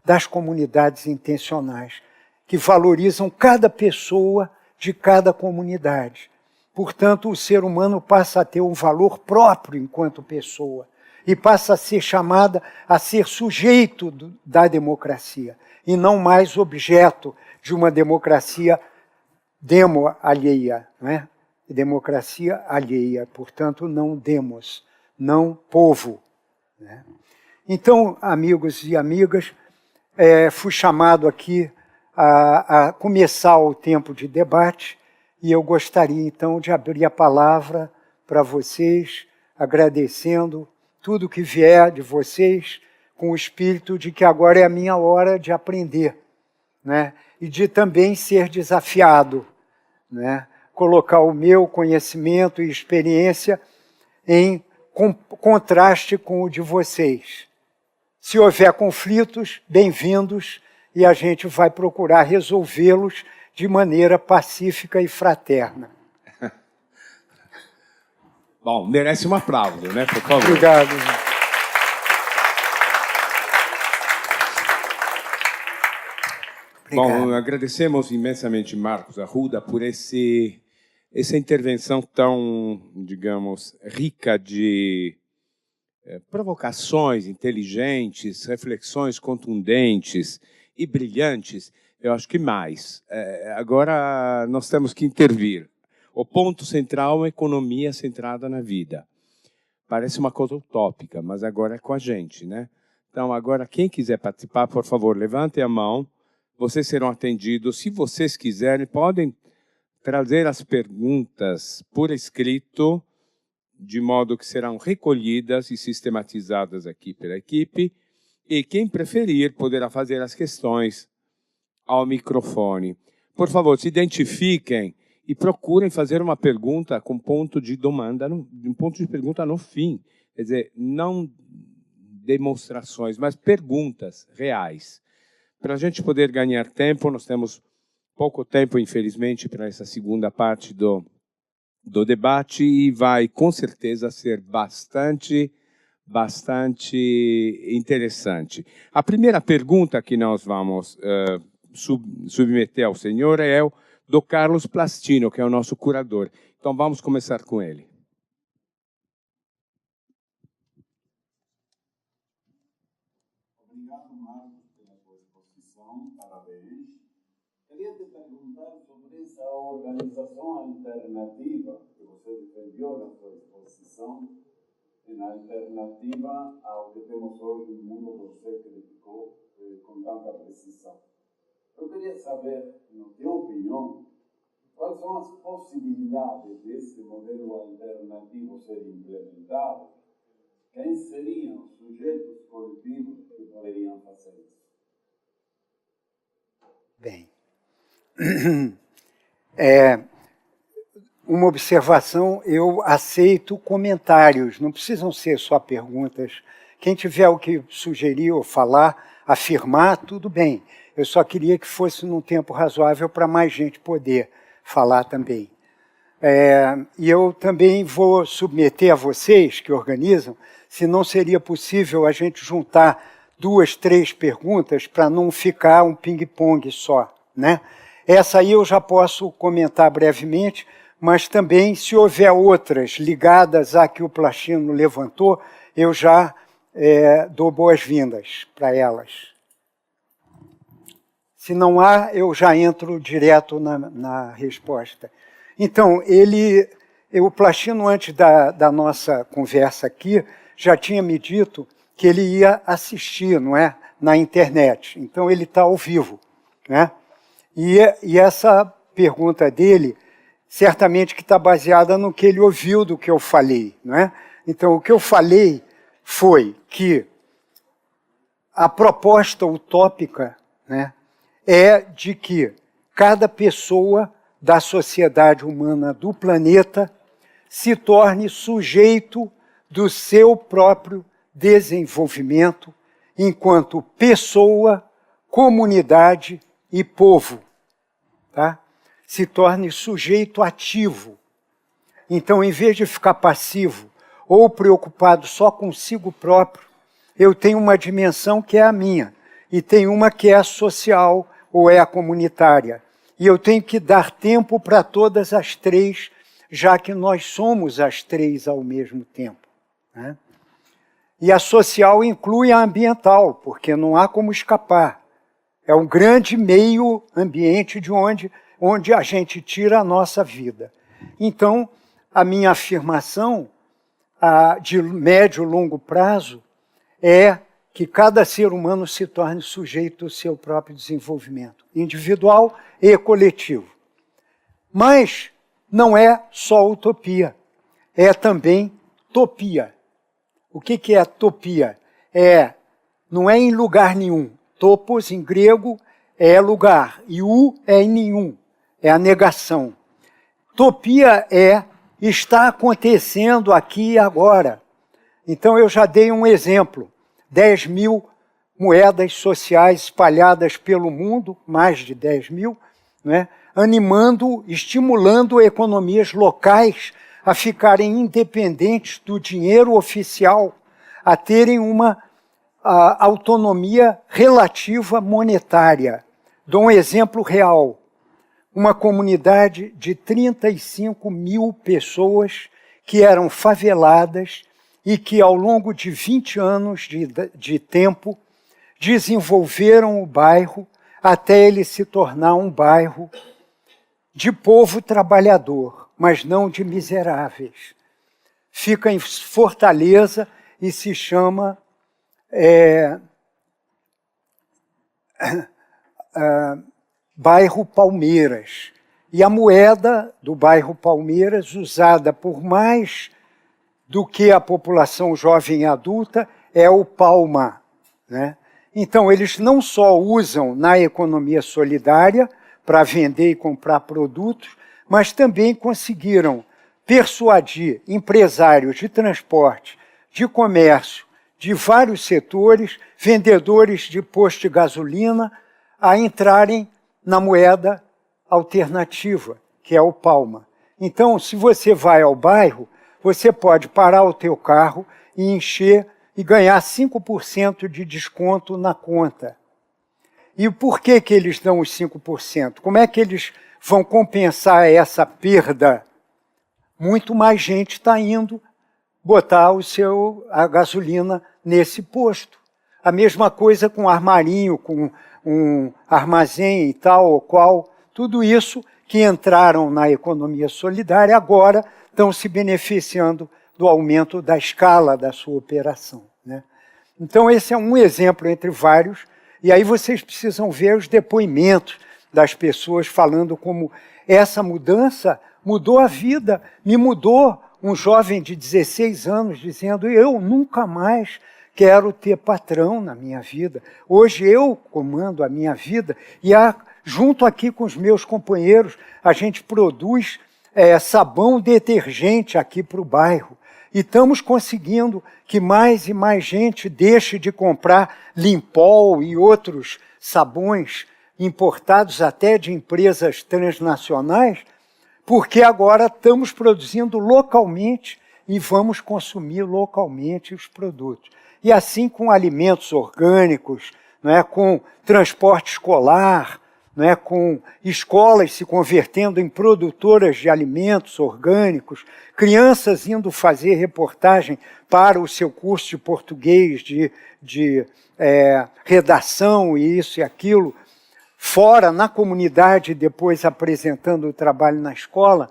das comunidades intencionais, que valorizam cada pessoa de cada comunidade. Portanto, o ser humano passa a ter um valor próprio enquanto pessoa e passa a ser chamada a ser sujeito da democracia e não mais objeto de uma democracia demo-alheia, né? Democracia alheia, portanto, não demos, não povo, né? Então, amigos e amigas, fui chamado aqui a começar o tempo de debate, e eu gostaria, então, de abrir a palavra para vocês, agradecendo tudo que vier de vocês, com o espírito de que agora é a minha hora de aprender, né? E de também ser desafiado, né? Colocar o meu conhecimento e experiência em contraste com o de vocês. Se houver conflitos, bem-vindos, e a gente vai procurar resolvê-los de maneira pacífica e fraterna. Bom, merece um aplauso, né, por favor. Obrigado. Bom, agradecemos imensamente, Marcos Arruda, por essa intervenção tão, digamos, rica de provocações inteligentes, reflexões contundentes e brilhantes. Eu acho que mais. Agora nós temos que intervir. O ponto central é uma economia centrada na vida. Parece uma coisa utópica, mas agora é com a gente, né? Então, agora, quem quiser participar, por favor, levante a mão. Vocês serão atendidos. Se vocês quiserem, podem trazer as perguntas por escrito, de modo que serão recolhidas e sistematizadas aqui pela equipe. E quem preferir poderá fazer as questões ao microfone. Por favor, se identifiquem e procurem fazer uma pergunta com ponto de demanda, um ponto de pergunta no fim. Quer dizer, não demonstrações, mas perguntas reais. Para a gente poder ganhar tempo, nós temos pouco tempo, infelizmente, para essa segunda parte do debate, e vai, com certeza, ser bastante interessante. A primeira pergunta que nós vamos submeter ao senhor é o do Carlos Plastino, que é o nosso curador. Então, vamos começar com ele. Obrigado, Marcos, pela sua exposição. Parabéns. Queria te perguntar sobre essa organização alternativa que você defendeu na sua exposição, em alternativa ao que temos hoje no mundo que você criticou com tanta precisão. Eu queria saber, na tua opinião, quais são as possibilidades desse modelo alternativo ser implementado? Quem seriam os sujeitos coletivos que poderiam fazer isso? Bem, uma observação, eu aceito comentários, não precisam ser só perguntas. Quem tiver o que sugerir ou falar, afirmar, tudo bem. Eu só queria que fosse num tempo razoável para mais gente poder falar também. E eu também vou submeter a vocês, que organizam, se não seria possível a gente juntar 2, 3 perguntas para não ficar um ping-pong só, né? Essa aí eu já posso comentar brevemente, mas também, se houver outras ligadas à que o Plastino levantou, eu já dou boas-vindas para elas. Se não há, eu já entro direto na resposta. Então, o Plastino, antes da nossa conversa aqui, já tinha me dito que ele ia assistir, não é, na internet. Então, ele está ao vivo, né? E essa pergunta dele, certamente que está baseada no que ele ouviu do que eu falei, não é? Então, o que eu falei foi que a proposta utópica, né, é de que cada pessoa da sociedade humana do planeta se torne sujeito do seu próprio desenvolvimento enquanto pessoa, comunidade e povo. Tá? Se torne sujeito ativo. Então, em vez de ficar passivo ou preocupado só consigo próprio, eu tenho uma dimensão que é a minha, e tem uma que é a social ou é a comunitária. E eu tenho que dar tempo para todas as três, já que nós somos as três ao mesmo tempo, né? E a social inclui a ambiental, porque não há como escapar. É um grande meio ambiente de onde a gente tira a nossa vida. Então, a minha afirmação de médio e longo prazo é que cada ser humano se torne sujeito ao seu próprio desenvolvimento, individual e coletivo. Mas não é só utopia. é também topia. O que é topia? Não é em lugar nenhum. Topos, em grego, é lugar. E é em nenhum. É a negação. Topia está acontecendo aqui e agora. Então, eu já dei um exemplo. 10 mil moedas sociais espalhadas pelo mundo, mais de 10 mil, né? Animando, estimulando economias locais a ficarem independentes do dinheiro oficial, a terem uma autonomia relativa monetária. Dou um exemplo real. Uma comunidade de 35 mil pessoas que eram faveladas e que, ao longo de 20 anos de tempo, desenvolveram o bairro até ele se tornar um bairro de povo trabalhador, mas não de miseráveis. Fica em Fortaleza e se chama bairro Palmeiras. E a moeda do bairro Palmeiras, usada por mais do que a população jovem e adulta, é o palma, né? Então, eles não só usam na economia solidária para vender e comprar produtos, mas também conseguiram persuadir empresários de transporte, de comércio, de vários setores, vendedores de posto de gasolina, a entrarem na moeda alternativa, que é o palma. Então, se você vai ao bairro, você pode parar o teu carro e encher e ganhar 5% de desconto na conta. E por que eles dão os 5%? Como é que eles vão compensar essa perda? Muito mais gente está indo botar a gasolina nesse posto. A mesma coisa com armarinho, com um armazém e tal ou qual. Tudo isso que entraram na economia solidária agora estão se beneficiando do aumento da escala da sua operação, né? Então, esse é um exemplo entre vários, e aí vocês precisam ver os depoimentos das pessoas falando como essa mudança mudou a vida, me mudou. Um jovem de 16 anos dizendo, eu nunca mais quero ter patrão na minha vida. Hoje eu comando a minha vida e junto aqui com os meus companheiros, a gente produz sabão detergente aqui para o bairro. E estamos conseguindo que mais e mais gente deixe de comprar Limpol e outros sabões importados até de empresas transnacionais, porque agora estamos produzindo localmente e vamos consumir localmente os produtos. E assim com alimentos orgânicos, né, com transporte escolar, né, com escolas se convertendo em produtoras de alimentos orgânicos, crianças indo fazer reportagem para o seu curso de português, de redação e isso e aquilo, fora, na comunidade, depois apresentando o trabalho na escola,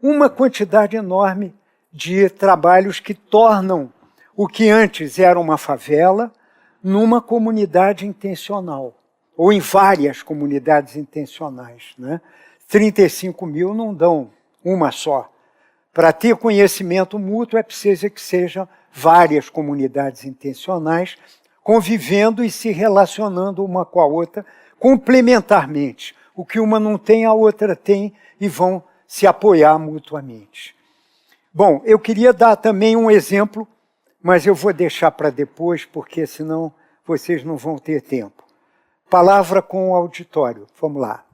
uma quantidade enorme de trabalhos que tornam o que antes era uma favela numa comunidade intencional, ou em várias comunidades intencionais, né? 35 mil não dão uma só. Para ter conhecimento mútuo é preciso que sejam várias comunidades intencionais convivendo e se relacionando uma com a outra complementarmente. O que uma não tem, a outra tem e vão se apoiar mutuamente. Bom, eu queria dar também um exemplo, mas eu vou deixar para depois, porque senão vocês não vão ter tempo. Palavra com o auditório. Vamos lá.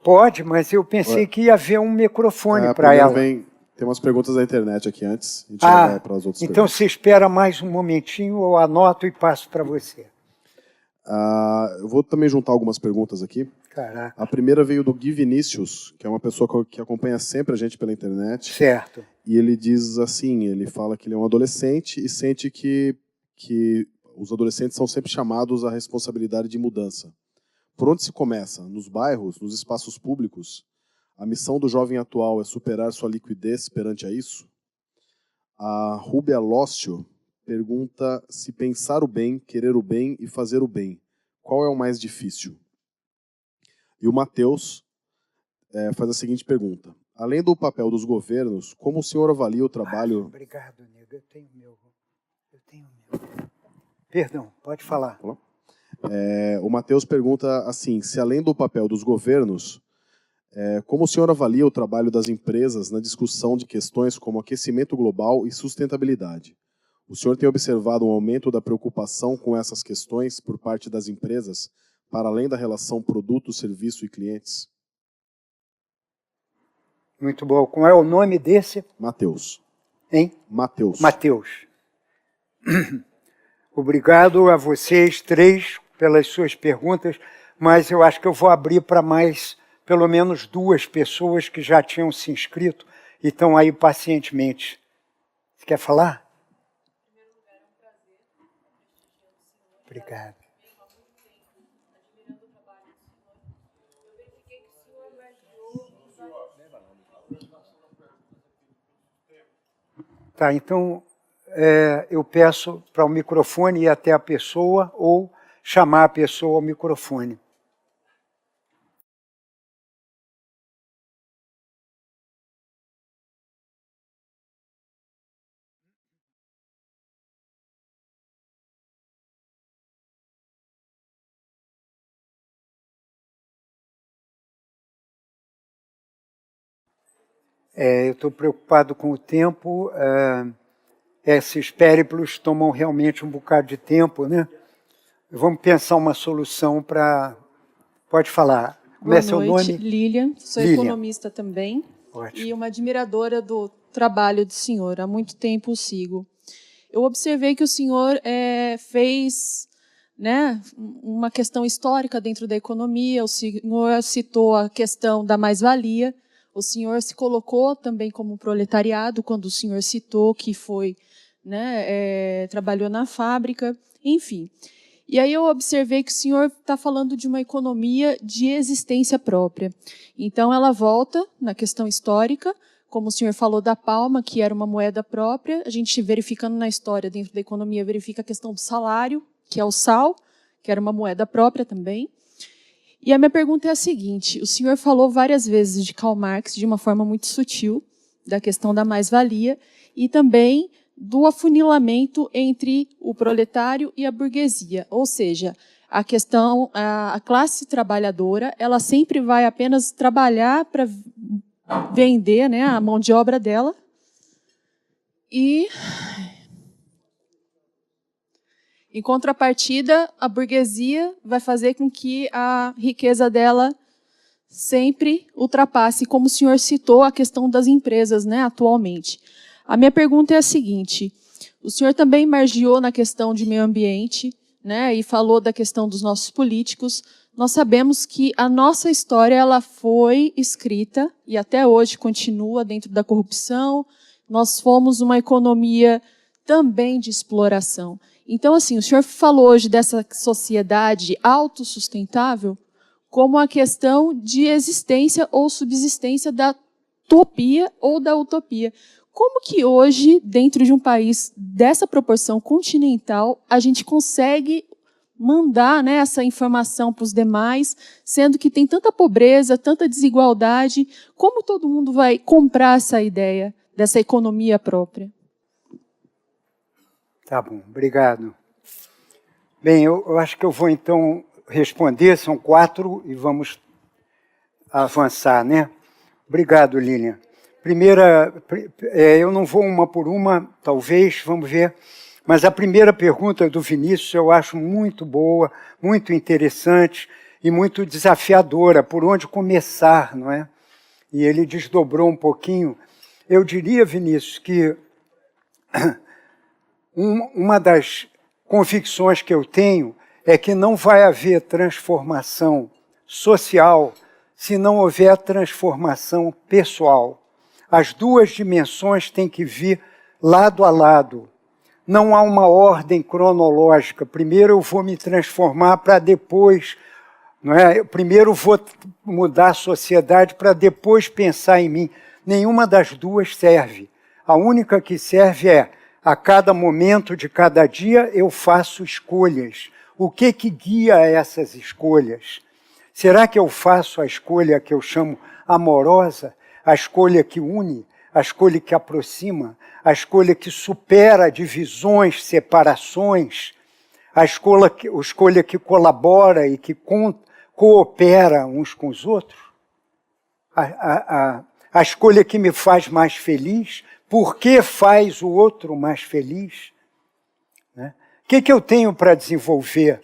Pode, mas eu pensei que ia haver um microfone para ela. Tem umas perguntas da internet aqui antes. A gente vai para as outras então perguntas. você espera mais um momentinho, eu anoto e passo para você. Eu vou também juntar algumas perguntas aqui. Caraca. A primeira veio do Gui Vinícius, que é uma pessoa que acompanha sempre a gente pela internet. Certo. E ele diz assim, ele fala que ele é um adolescente e sente que os adolescentes são sempre chamados à responsabilidade de mudança. Por onde se começa? Nos bairros, nos espaços públicos? A missão do jovem atual é superar sua liquidez perante a isso? A Rúbia Lócio pergunta se pensar o bem, querer o bem e fazer o bem, qual é o mais difícil? E o Matheus faz a seguinte pergunta. Além do papel dos governos, como o senhor avalia o trabalho... Obrigado, nego. Eu tenho meu. Perdão, pode falar. O Matheus pergunta assim, se além do papel dos governos, como o senhor avalia o trabalho das empresas na discussão de questões como aquecimento global e sustentabilidade? O senhor tem observado um aumento da preocupação com essas questões por parte das empresas, para além da relação produto, serviço e clientes? Muito bom. Qual é o nome desse? Matheus. Hein? Matheus. Matheus. Obrigado a vocês três pelas suas perguntas, mas eu acho que eu vou abrir para mais, pelo menos 2 pessoas que já tinham se inscrito e estão aí pacientemente. Você quer falar? Obrigado. Tá, então eu peço para o microfone ir até a pessoa ou chamar a pessoa ao microfone. Eu estou preocupado com o tempo. Esses périplos tomam realmente um bocado de tempo, né? Vamos pensar uma solução para... Pode falar. Como é seu nome? Lilian. Sou Lilian. economista também. Ótimo. E uma admiradora do trabalho do senhor. Há muito tempo o sigo. Eu observei que o senhor fez, né, uma questão histórica dentro da economia. O senhor citou a questão da mais-valia. O senhor se colocou também como proletariado, quando o senhor citou que foi, né, trabalhou na fábrica, enfim. E aí eu observei que o senhor está falando de uma economia de existência própria. Então, ela volta na questão histórica, como o senhor falou da palma, que era uma moeda própria. A gente, verificando na história, dentro da economia, verifica a questão do salário, que é o sal, que era uma moeda própria também. E a minha pergunta é a seguinte: o senhor falou várias vezes de Karl Marx, de uma forma muito sutil, da questão da mais-valia, e também do afunilamento entre o proletário e a burguesia. Ou seja, a classe trabalhadora, ela sempre vai apenas trabalhar para vender, né, a mão de obra dela, e, em contrapartida, a burguesia vai fazer com que a riqueza dela sempre ultrapasse, como o senhor citou, a questão das empresas, né, atualmente. A minha pergunta é a seguinte: o senhor também margeou na questão de meio ambiente, né, e falou da questão dos nossos políticos. Nós sabemos que a nossa história ela foi escrita, e até hoje continua, dentro da corrupção. Nós fomos uma economia também de exploração. Então, assim, o senhor falou hoje dessa sociedade autossustentável como a questão de existência ou subsistência da utopia ou da utopia. Como que hoje, dentro de um país dessa proporção continental, a gente consegue mandar, né, essa informação para os demais, sendo que tem tanta pobreza, tanta desigualdade? Como todo mundo vai comprar essa ideia dessa economia própria? Tá bom, obrigado. Bem, eu acho que eu vou, então, responder. São 4 e vamos avançar, né? Obrigado, Lilian. Primeira, eu não vou uma por uma, talvez, vamos ver. Mas a primeira pergunta do Vinícius eu acho muito boa, muito interessante e muito desafiadora. Por onde começar, não é? E ele desdobrou um pouquinho. Eu diria, Vinícius, que uma das convicções que eu tenho é que não vai haver transformação social se não houver transformação pessoal. As 2 dimensões têm que vir lado a lado. Não há uma ordem cronológica. Primeiro eu vou me transformar para depois, não é? Primeiro vou mudar a sociedade para depois pensar em mim. Nenhuma das 2 serve. A única que serve é, a cada momento de cada dia eu faço escolhas. O que guia essas escolhas? Será que eu faço a escolha que eu chamo amorosa? a escolha que une, a escolha que aproxima, a escolha que supera divisões, separações, a escolha que colabora e que coopera uns com os outros, a escolha que me faz mais feliz, porque faz o outro mais feliz. Né? O que eu tenho para desenvolver?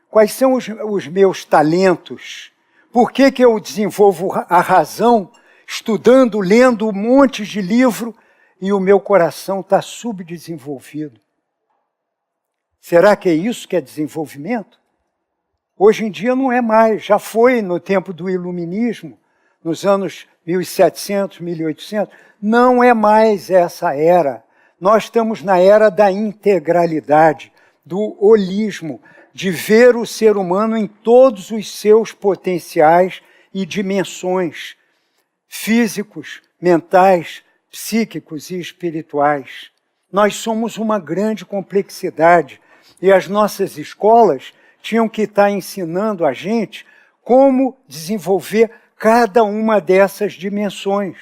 Quais são os meus talentos? Por que eu desenvolvo a razão estudando, lendo um monte de livro e o meu coração está subdesenvolvido? Será que é isso que é desenvolvimento? Hoje em dia não é mais, já foi no tempo do iluminismo, nos anos 1700, 1800, não é mais essa era. Nós estamos na era da integralidade, do holismo, de ver o ser humano em todos os seus potenciais e dimensões físicos, mentais, psíquicos e espirituais. Nós somos uma grande complexidade e as nossas escolas tinham que estar ensinando a gente como desenvolver cada uma dessas dimensões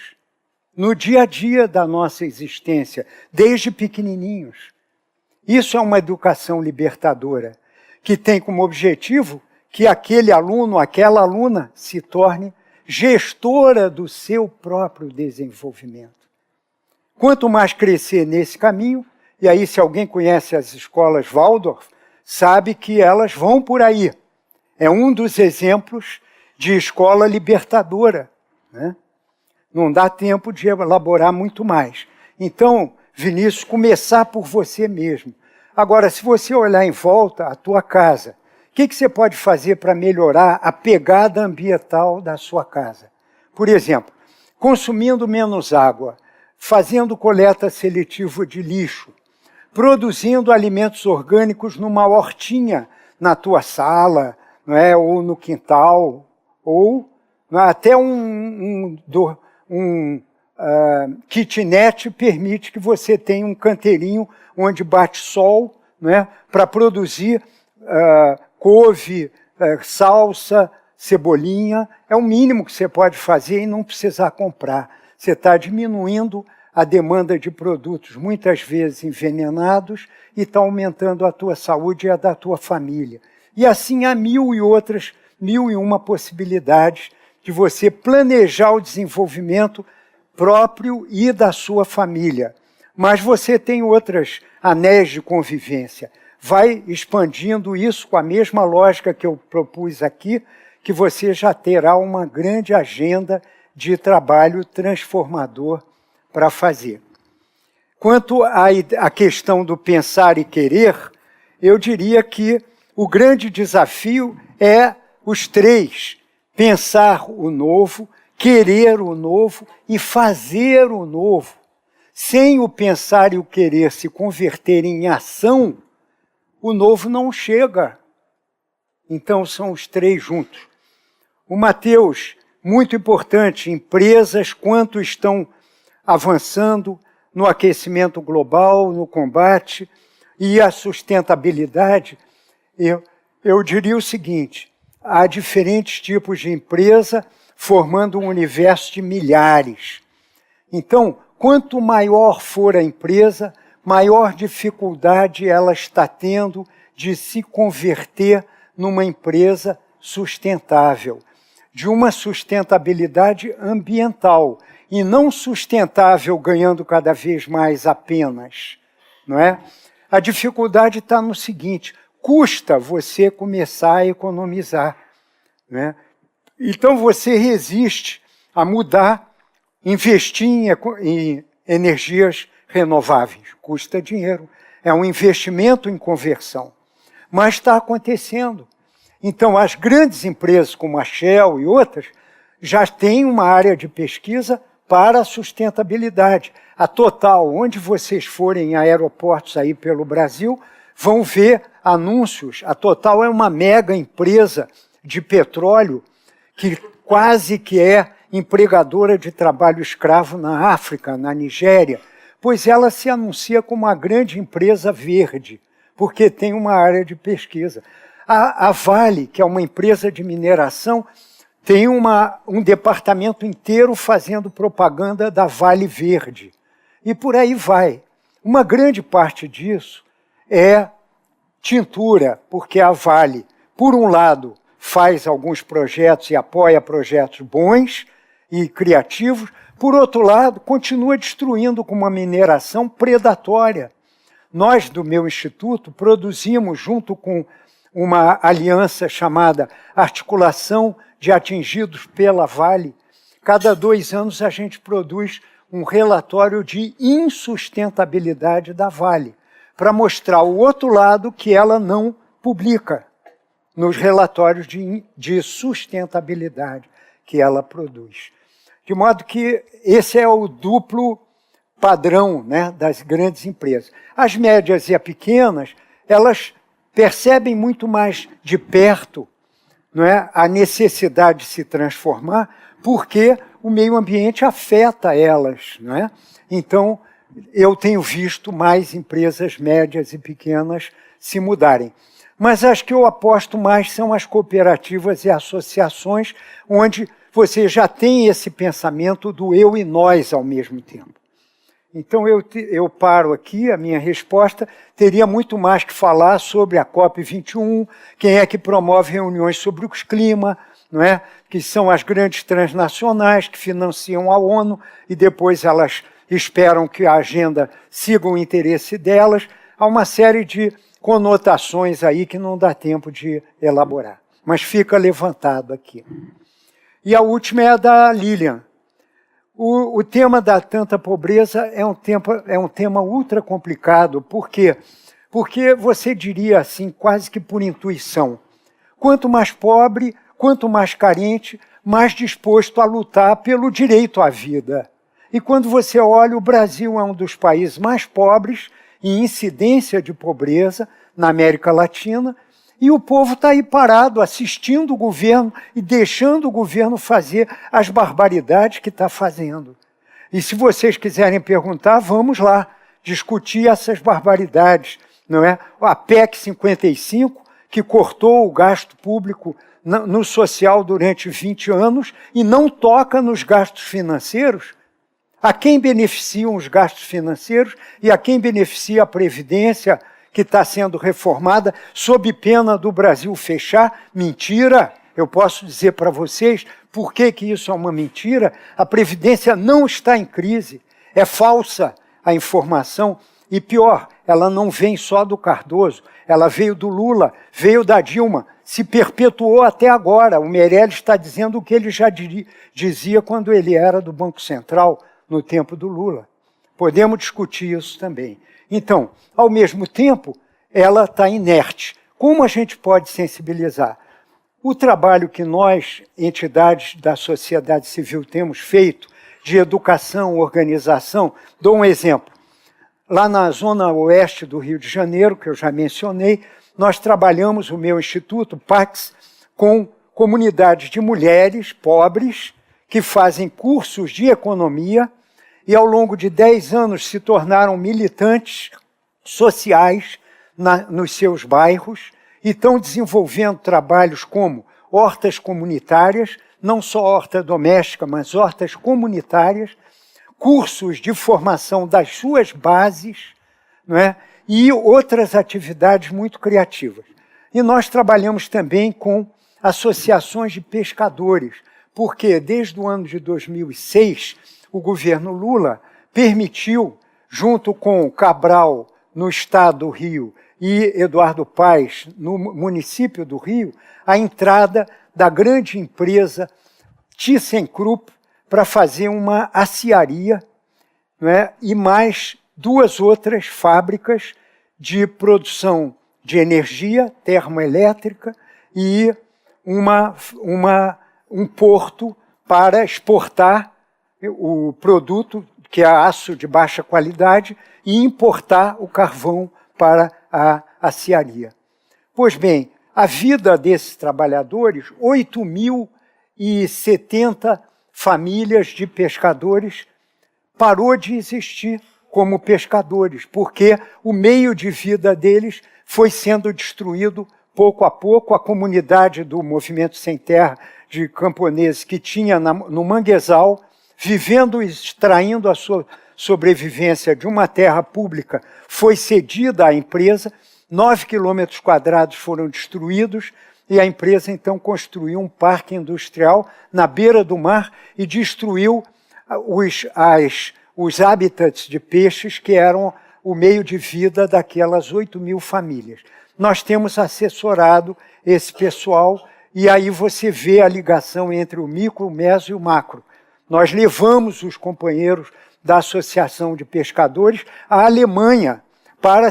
no dia a dia da nossa existência, desde pequenininhos. Isso é uma educação libertadora, que tem como objetivo que aquele aluno, aquela aluna, se torne gestora do seu próprio desenvolvimento. Quanto mais crescer nesse caminho, e aí se alguém conhece as escolas Waldorf, sabe que elas vão por aí. É um dos exemplos de escola libertadora, né? Não dá tempo de elaborar muito mais. Então, Vinícius, começar por você mesmo. Agora, se você olhar em volta a tua casa, o que você pode fazer para melhorar a pegada ambiental da sua casa? Por exemplo, consumindo menos água, fazendo coleta seletiva de lixo, produzindo alimentos orgânicos numa hortinha na tua sala, não é? Ou no quintal, ou até kitnet permite que você tenha um canteirinho onde bate sol, né, para produzir couve, salsa, cebolinha. É o mínimo que você pode fazer e não precisar comprar. Você está diminuindo a demanda de produtos, muitas vezes envenenados, e está aumentando a tua saúde e a da tua família. E assim há mil e uma possibilidades de você planejar o desenvolvimento próprio e da sua família. Mas você tem outras anéis de convivência. Vai expandindo isso com a mesma lógica que eu propus aqui, que você já terá uma grande agenda de trabalho transformador para fazer. Quanto à questão do pensar e querer, eu diria que o grande desafio é os três: pensar o novo, querer o novo e fazer o novo. Sem o pensar e o querer se converterem em ação, o novo não chega. Então são os três juntos. O Mateus, muito importante, empresas quanto estão avançando no aquecimento global, no combate e a sustentabilidade. Eu diria o seguinte: há diferentes tipos de empresa formando um universo de milhares. Então, quanto maior for a empresa, maior dificuldade ela está tendo de se converter numa empresa sustentável, de uma sustentabilidade ambiental, e não sustentável ganhando cada vez mais apenas, não é? A dificuldade está no seguinte: custa você começar a economizar, né? Então você resiste a mudar, investir em energias renováveis. Custa dinheiro, é um investimento em conversão. Mas está acontecendo. Então as grandes empresas como a Shell e outras já têm uma área de pesquisa para a sustentabilidade. A Total, onde vocês forem em aeroportos aí pelo Brasil, vão ver anúncios. A Total é uma mega empresa de petróleo que quase que é empregadora de trabalho escravo na África, na Nigéria, pois ela se anuncia como uma grande empresa verde, porque tem uma área de pesquisa. A Vale, que é uma empresa de mineração, tem um departamento inteiro fazendo propaganda da Vale Verde. E por aí vai. Uma grande parte disso é tintura, porque a Vale, por um lado, faz alguns projetos e apoia projetos bons e criativos, por outro lado, continua destruindo com uma mineração predatória. Nós, do meu instituto, produzimos, junto com uma aliança chamada Articulação de Atingidos pela Vale, cada 2 anos a gente produz um relatório de insustentabilidade da Vale, para mostrar o outro lado que ela não publica nos relatórios de sustentabilidade que ela produz. De modo que esse é o duplo padrão, né, das grandes empresas. As médias e as pequenas, elas percebem muito mais de perto, não é, a necessidade de se transformar, porque o meio ambiente afeta elas. Não é? Então, eu tenho visto mais empresas médias e pequenas se mudarem. Mas as que eu aposto mais são as cooperativas e associações, onde você já tem esse pensamento do eu e nós ao mesmo tempo. Então, eu paro aqui, a minha resposta teria muito mais que falar sobre a COP21, quem é que promove reuniões sobre o clima, não é? Que são as grandes transnacionais que financiam a ONU e depois elas esperam que a agenda siga o interesse delas. Há uma série de conotações aí que não dá tempo de elaborar, mas fica levantado aqui. E a última é a da Lilian. O tema da tanta pobreza é um tema ultra complicado. Por quê? Porque você diria assim, quase que por intuição, quanto mais pobre, quanto mais carente, mais disposto a lutar pelo direito à vida. E quando você olha, o Brasil é um dos países mais pobres em incidência de pobreza na América Latina, e o povo está aí parado, assistindo o governo e deixando o governo fazer as barbaridades que está fazendo. E se vocês quiserem perguntar, vamos lá discutir essas barbaridades. Não é? A PEC 55, que cortou o gasto público no social durante 20 anos e não toca nos gastos financeiros. A quem beneficiam os gastos financeiros e a quem beneficia a Previdência, que está sendo reformada, sob pena do Brasil fechar? Mentira! Eu posso dizer para vocês por que isso é uma mentira. A Previdência não está em crise. É falsa a informação. E pior, ela não vem só do Cardoso, ela veio do Lula, veio da Dilma, se perpetuou até agora. O Meirelles está dizendo o que ele já dizia quando ele era do Banco Central, no tempo do Lula. Podemos discutir isso também. Então, ao mesmo tempo, ela está inerte. Como a gente pode sensibilizar? O trabalho que nós, entidades da sociedade civil, temos feito, de educação, organização, dou um exemplo. Lá na zona oeste do Rio de Janeiro, que eu já mencionei, nós trabalhamos, o meu instituto, PAX, com comunidades de mulheres pobres que fazem cursos de economia e ao longo de 10 anos se tornaram militantes sociais nos seus bairros e estão desenvolvendo trabalhos como hortas comunitárias, não só horta doméstica, mas hortas comunitárias, cursos de formação das suas bases, não é? E outras atividades muito criativas. E nós trabalhamos também com associações de pescadores, porque desde o ano de 2006, o governo Lula permitiu, junto com Cabral, no estado do Rio, e Eduardo Paes, no município do Rio, a entrada da grande empresa ThyssenKrupp para fazer uma aciaria, não é? E mais 2 outras fábricas de produção de energia termoelétrica e um porto para exportar o produto, que é aço de baixa qualidade, e importar o carvão para a aciaria. Pois bem, a vida desses trabalhadores, 8.070 famílias de pescadores, parou de existir como pescadores, porque o meio de vida deles foi sendo destruído pouco a pouco. A comunidade do Movimento Sem Terra de camponeses que tinha no manguezal, vivendo e extraindo a sua sobrevivência de uma terra pública, foi cedida à empresa, 9 quilômetros quadrados foram destruídos, e a empresa então construiu um parque industrial na beira do mar e destruiu os habitats de peixes que eram o meio de vida daquelas 8.000 famílias. Nós temos assessorado esse pessoal e aí você vê a ligação entre o micro, o meso e o macro. Nós levamos os companheiros da Associação de Pescadores à Alemanha para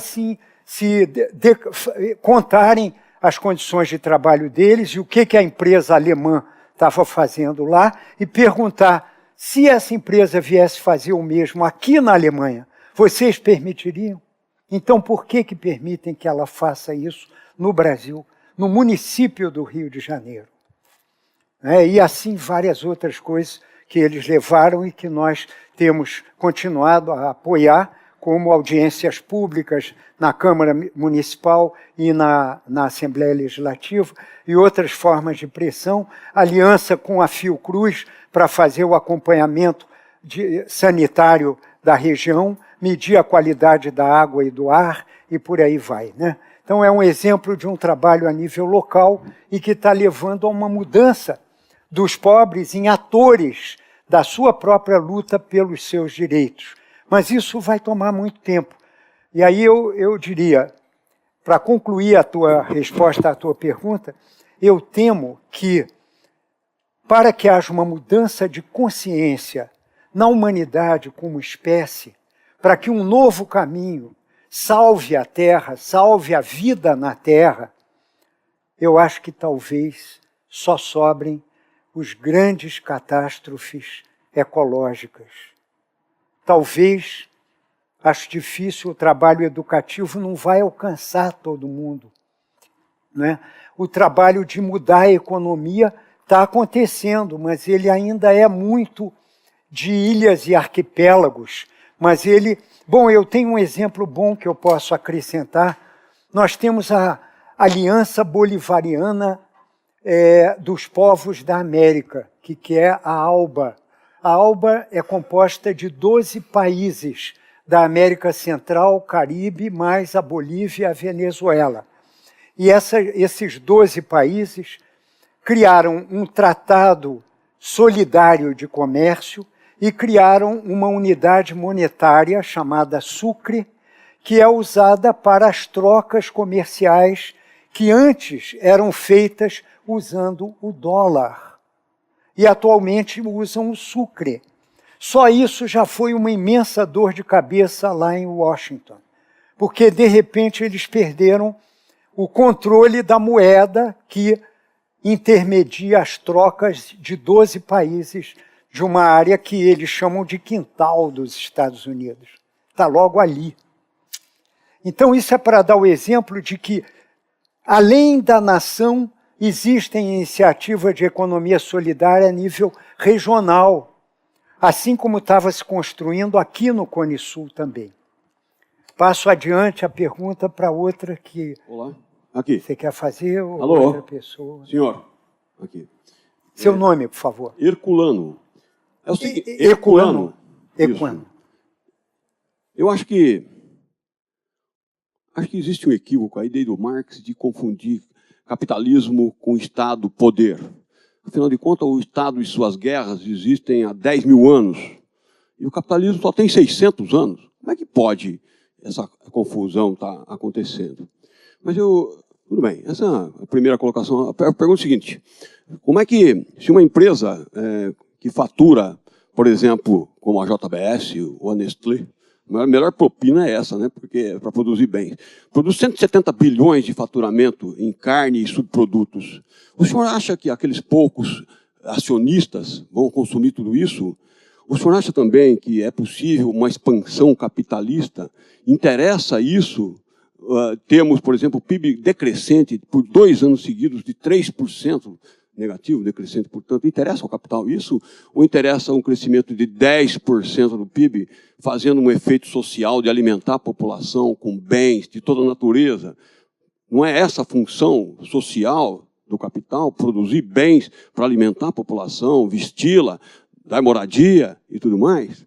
contarem as condições de trabalho deles e o que a empresa alemã estava fazendo lá e perguntar se essa empresa viesse fazer o mesmo aqui na Alemanha, vocês permitiriam? Então, por que permitem que ela faça isso no Brasil, no município do Rio de Janeiro? E assim várias outras coisas que eles levaram e que nós temos continuado a apoiar, como audiências públicas na Câmara Municipal e na Assembleia Legislativa, e outras formas de pressão, aliança com a Fiocruz para fazer o acompanhamento sanitário da região, medir a qualidade da água e do ar, e por aí vai, né? Então é um exemplo de um trabalho a nível local e que está levando a uma mudança dos pobres em atores da sua própria luta pelos seus direitos. Mas isso vai tomar muito tempo. E aí eu diria, para concluir a tua resposta à tua pergunta, eu temo que, para que haja uma mudança de consciência na humanidade como espécie, para que um novo caminho salve a Terra, salve a vida na Terra, eu acho que talvez só sobrem os grandes catástrofes ecológicas. Talvez, acho difícil, o trabalho educativo não vai alcançar todo mundo, né? O trabalho de mudar a economia está acontecendo, mas ele ainda é muito de ilhas e arquipélagos. Mas ele... Bom, eu tenho um exemplo bom que eu posso acrescentar. Nós temos a Aliança Bolivariana dos Povos da América, que é a ALBA. A ALBA é composta de 12 países da América Central, Caribe, mais a Bolívia e a Venezuela. E esses 12 países criaram um tratado solidário de comércio e criaram uma unidade monetária chamada Sucre, que é usada para as trocas comerciais que antes eram feitas usando o dólar. E atualmente usam o sucre. Só isso já foi uma imensa dor de cabeça lá em Washington, porque, de repente, eles perderam o controle da moeda que intermedia as trocas de 12 países de uma área que eles chamam de quintal dos Estados Unidos. Está logo ali. Então, isso é para dar o exemplo de que, além da nação, existem iniciativas de economia solidária a nível regional, assim como estava se construindo aqui no Cone Sul também. Passo adiante a pergunta para outra que Olá. Aqui. Você quer fazer ou Alô? outra pessoa? Senhor, aqui. Seu nome, por favor. Herculano. É o seguinte, Herculano. Herculano. Eu acho que existe um equívoco aí desde o Marx de confundir capitalismo com Estado, poder. Afinal de contas, o Estado e suas guerras existem há 10 mil anos. E o capitalismo só tem 600 anos. Como é que pode essa confusão estar acontecendo? Mas tudo bem, essa é a primeira colocação. A pergunta é a seguinte: como é que, se uma empresa que fatura, por exemplo, como a JBS ou a Nestlé, a melhor propina é essa, né? Porque é para produzir bens. Produz 170 bilhões de faturamento em carne e subprodutos. O senhor acha que aqueles poucos acionistas vão consumir tudo isso? O senhor acha também que é possível uma expansão capitalista? Interessa isso? Temos, por exemplo, o PIB decrescente por 2 anos seguidos de 3%, negativo, decrescente, portanto, interessa ao capital isso? Ou interessa um crescimento de 10% do PIB, fazendo um efeito social de alimentar a população com bens de toda a natureza? Não é essa a função social do capital, produzir bens para alimentar a população, vesti-la, dar moradia e tudo mais?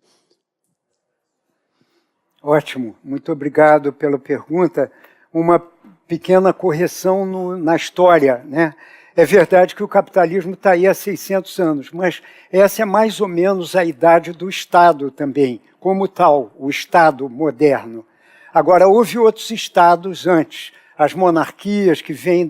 Ótimo, muito obrigado pela pergunta. Uma pequena correção na história, né? É verdade que o capitalismo está aí há 600 anos, mas essa é mais ou menos a idade do Estado também, como tal, o Estado moderno. Agora, houve outros estados antes, as monarquias que vêm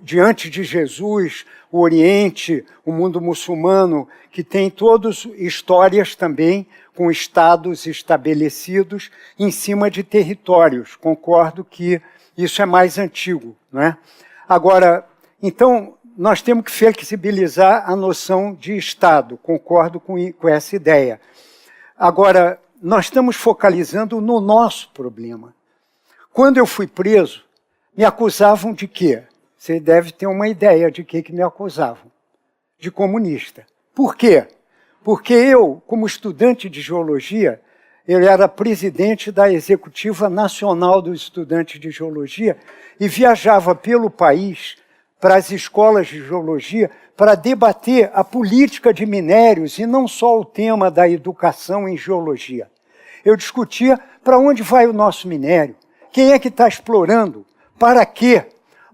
de antes de Jesus, o Oriente, o mundo muçulmano, que tem todas histórias também com estados estabelecidos em cima de territórios. Concordo que isso é mais antigo, não é? Agora, então, nós temos que flexibilizar a noção de Estado, concordo com essa ideia. Agora, nós estamos focalizando no nosso problema. Quando eu fui preso, me acusavam de quê? Você deve ter uma ideia de que me acusavam. De comunista. Por quê? Porque eu, como estudante de geologia, eu era presidente da Executiva Nacional dos Estudantes de Geologia e viajava pelo país para as escolas de geologia para debater a política de minérios e não só o tema da educação em geologia. Eu discutia para onde vai o nosso minério, quem é que está explorando, para quê.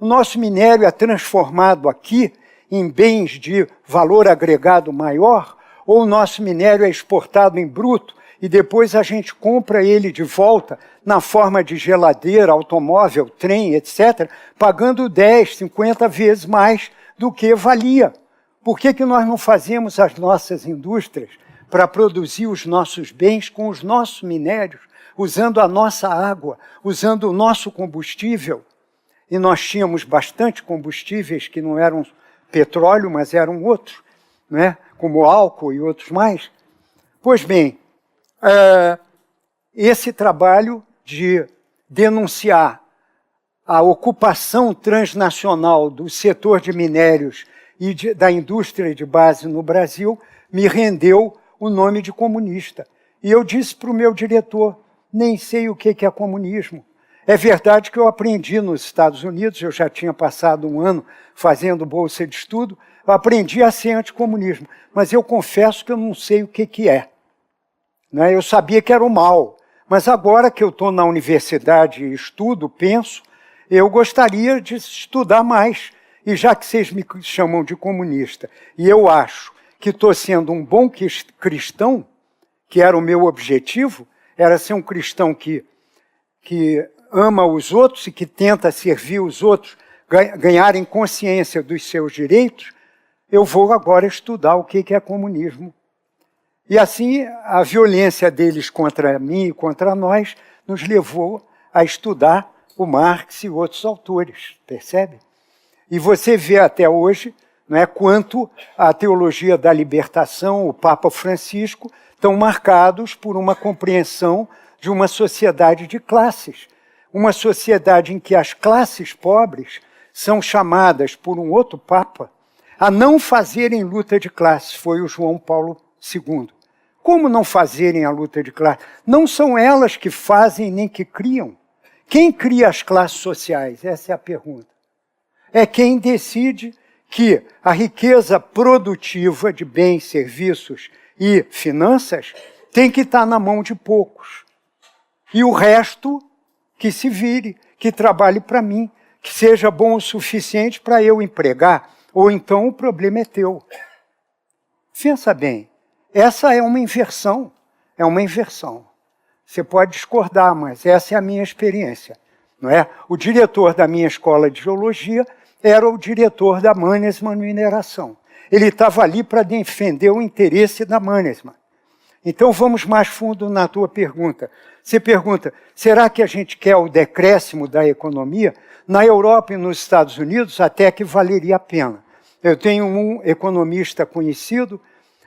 O nosso minério é transformado aqui em bens de valor agregado maior ou o nosso minério é exportado em bruto e depois a gente compra ele de volta na forma de geladeira, automóvel, trem, etc., pagando 10, 50 vezes mais do que valia. Por que nós não fazemos as nossas indústrias para produzir os nossos bens com os nossos minérios, usando a nossa água, usando o nosso combustível? E nós tínhamos bastante combustíveis que não eram petróleo, mas eram outros, né? Como álcool e outros mais. Pois bem, esse trabalho de denunciar a ocupação transnacional do setor de minérios e da indústria de base no Brasil me rendeu o nome de comunista. E eu disse para o meu diretor, nem sei o que é comunismo. É verdade que eu aprendi nos Estados Unidos, eu já tinha passado um ano fazendo bolsa de estudo, eu aprendi a ser anticomunismo, mas eu confesso que eu não sei o que é. Né? Eu sabia que era o mal, mas agora que eu estou na universidade e estudo, penso, eu gostaria de estudar mais. E já que vocês me chamam de comunista, e eu acho que estou sendo um bom cristão, que era o meu objetivo, era ser um cristão que ama os outros e que tenta servir os outros, ganharem consciência dos seus direitos, eu vou agora estudar o que é comunismo. E assim, a violência deles contra mim e contra nós nos levou a estudar o Marx e outros autores, percebe? E você vê até hoje, não é, quanto a teologia da libertação, o Papa Francisco, estão marcados por uma compreensão de uma sociedade de classes. Uma sociedade em que as classes pobres são chamadas por um outro Papa a não fazerem luta de classes, foi o João Paulo II. Como não fazerem a luta de classes? Não são elas que fazem nem que criam. Quem cria as classes sociais? Essa é a pergunta. É quem decide que a riqueza produtiva de bens, serviços e finanças tem que estar na mão de poucos. E o resto que se vire, que trabalhe para mim, que seja bom o suficiente para eu empregar, ou então o problema é teu. Pensa bem, essa é uma inversão, Você pode discordar, mas essa é a minha experiência. Não é? O diretor da minha escola de geologia era o diretor da Mannesmann Mineração. Ele estava ali para defender o interesse da Mannesmann. Então vamos mais fundo na tua pergunta. Você pergunta, será que a gente quer o decréscimo da economia? Na Europa e nos Estados Unidos até que valeria a pena. Eu tenho um economista conhecido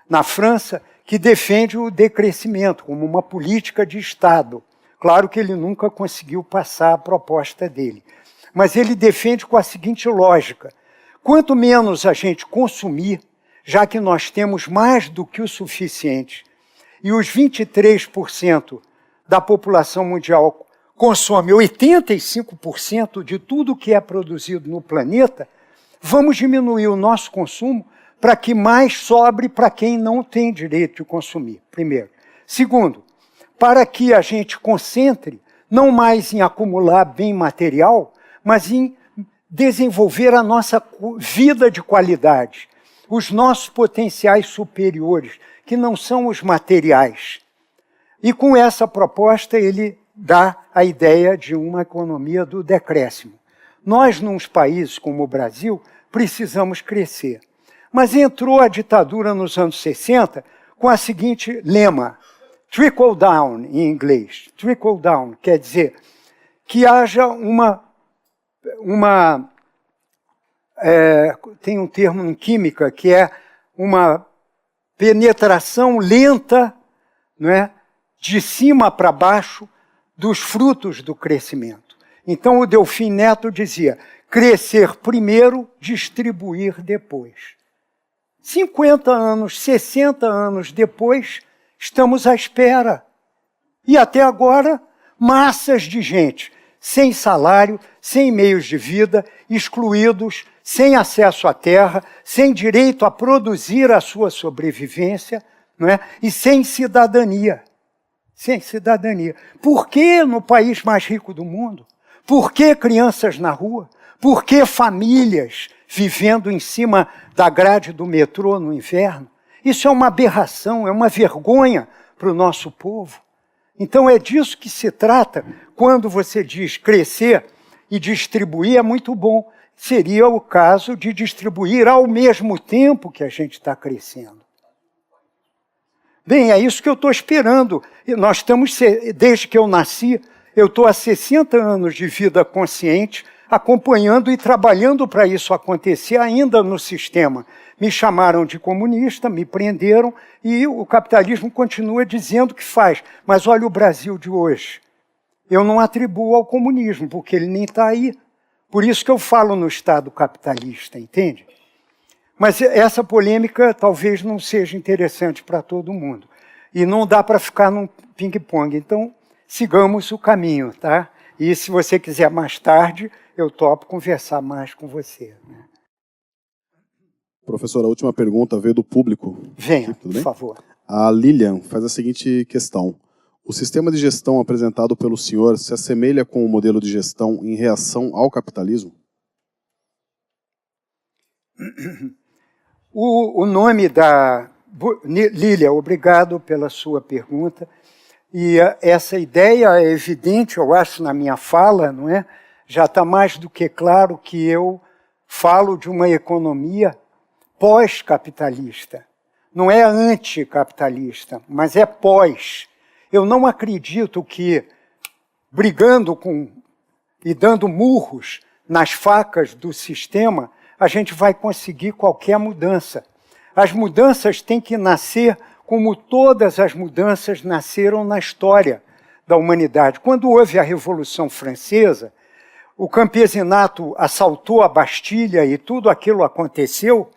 na França que defende o decrescimento como uma política de Estado. Claro que ele nunca conseguiu passar a proposta dele. Mas ele defende com a seguinte lógica. Quanto menos a gente consumir, já que nós temos mais do que o suficiente, e os 23% da população mundial consome 85% de tudo que é produzido no planeta, vamos diminuir o nosso consumo para que mais sobre para quem não tem direito de consumir, primeiro. Segundo, para que a gente concentre não mais em acumular bem material, mas em desenvolver a nossa vida de qualidade, os nossos potenciais superiores, que não são os materiais. E com essa proposta ele dá a ideia de uma economia do decréscimo. Nós, num país como o Brasil, precisamos crescer. Mas entrou a ditadura nos anos 60 com a seguinte lema, trickle down em inglês. Trickle down quer dizer que haja tem um termo em química que é uma penetração lenta, não é, de cima para baixo dos frutos do crescimento. Então o Delfim Neto dizia, crescer primeiro, distribuir depois. 50 anos, 60 anos depois, estamos à espera. E até agora, massas de gente sem salário, sem meios de vida, excluídos, sem acesso à terra, sem direito a produzir a sua sobrevivência, não é? E sem cidadania. Sem cidadania. Por que no país mais rico do mundo? Por que crianças na rua? Por que famílias vivendo em cima da grade do metrô no inverno? Isso é uma aberração, é uma vergonha para o nosso povo. Então é disso que se trata quando você diz crescer e distribuir, é muito bom. Seria o caso de distribuir ao mesmo tempo que a gente está crescendo. Bem, é isso que eu estou esperando. Nós estamos, desde que eu nasci, eu estou há 60 anos de vida consciente, acompanhando e trabalhando para isso acontecer ainda no sistema. Me chamaram de comunista, me prenderam e o capitalismo continua dizendo que faz. Mas olha o Brasil de hoje. Eu não atribuo ao comunismo, porque ele nem está aí. Por isso que eu falo no Estado capitalista, entende? Mas essa polêmica talvez não seja interessante para todo mundo. E não dá para ficar num ping-pong. Então, sigamos o caminho, tá? E se você quiser mais tarde, eu topo conversar mais com você. Né? Professor, a última pergunta veio do público. Venha, aqui, tudo bem? por favor. A Lilian faz a seguinte questão. O sistema de gestão apresentado pelo senhor se assemelha com o modelo de gestão em reação ao capitalismo? O nome da... Lilian, obrigado pela sua pergunta. E essa ideia é evidente, eu acho, na minha fala, não é? Já está mais do que claro que eu falo de uma economia pós-capitalista. Não é anticapitalista, mas é pós. Eu não acredito que, brigando e dando murros nas facas do sistema, a gente vai conseguir qualquer mudança. As mudanças têm que nascer como todas as mudanças nasceram na história da humanidade. Quando houve a Revolução Francesa, o campesinato assaltou a Bastilha e tudo aquilo aconteceu,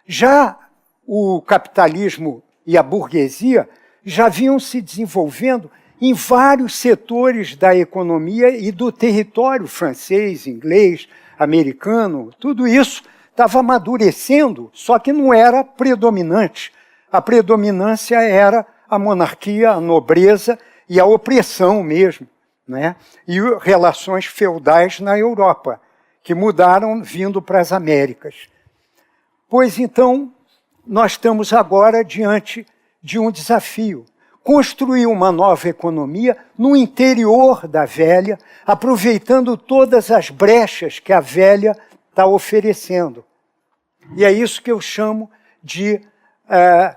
já o capitalismo e a burguesia já vinham se desenvolvendo em vários setores da economia e do território francês, inglês, americano, tudo isso estava amadurecendo, só que não era predominante. A predominância era a monarquia, a nobreza e a opressão mesmo, né? E relações feudais na Europa, que mudaram vindo para as Américas. Pois então, nós estamos agora diante de um desafio. Construir uma nova economia no interior da velha, aproveitando todas as brechas que a velha está oferecendo. E é isso que eu chamo de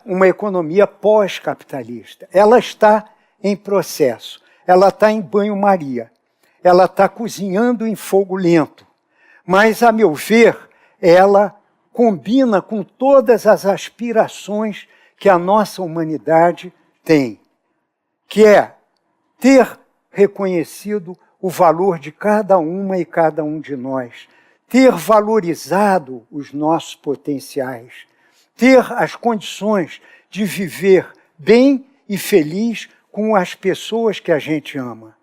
uma economia pós-capitalista. Ela está em processo, ela está em banho-maria, ela está cozinhando em fogo lento. Mas, a meu ver, ela combina com todas as aspirações que a nossa humanidade tem, que é ter reconhecido o valor de cada uma e cada um de nós, ter valorizado os nossos potenciais, ter as condições de viver bem e feliz com as pessoas que a gente ama.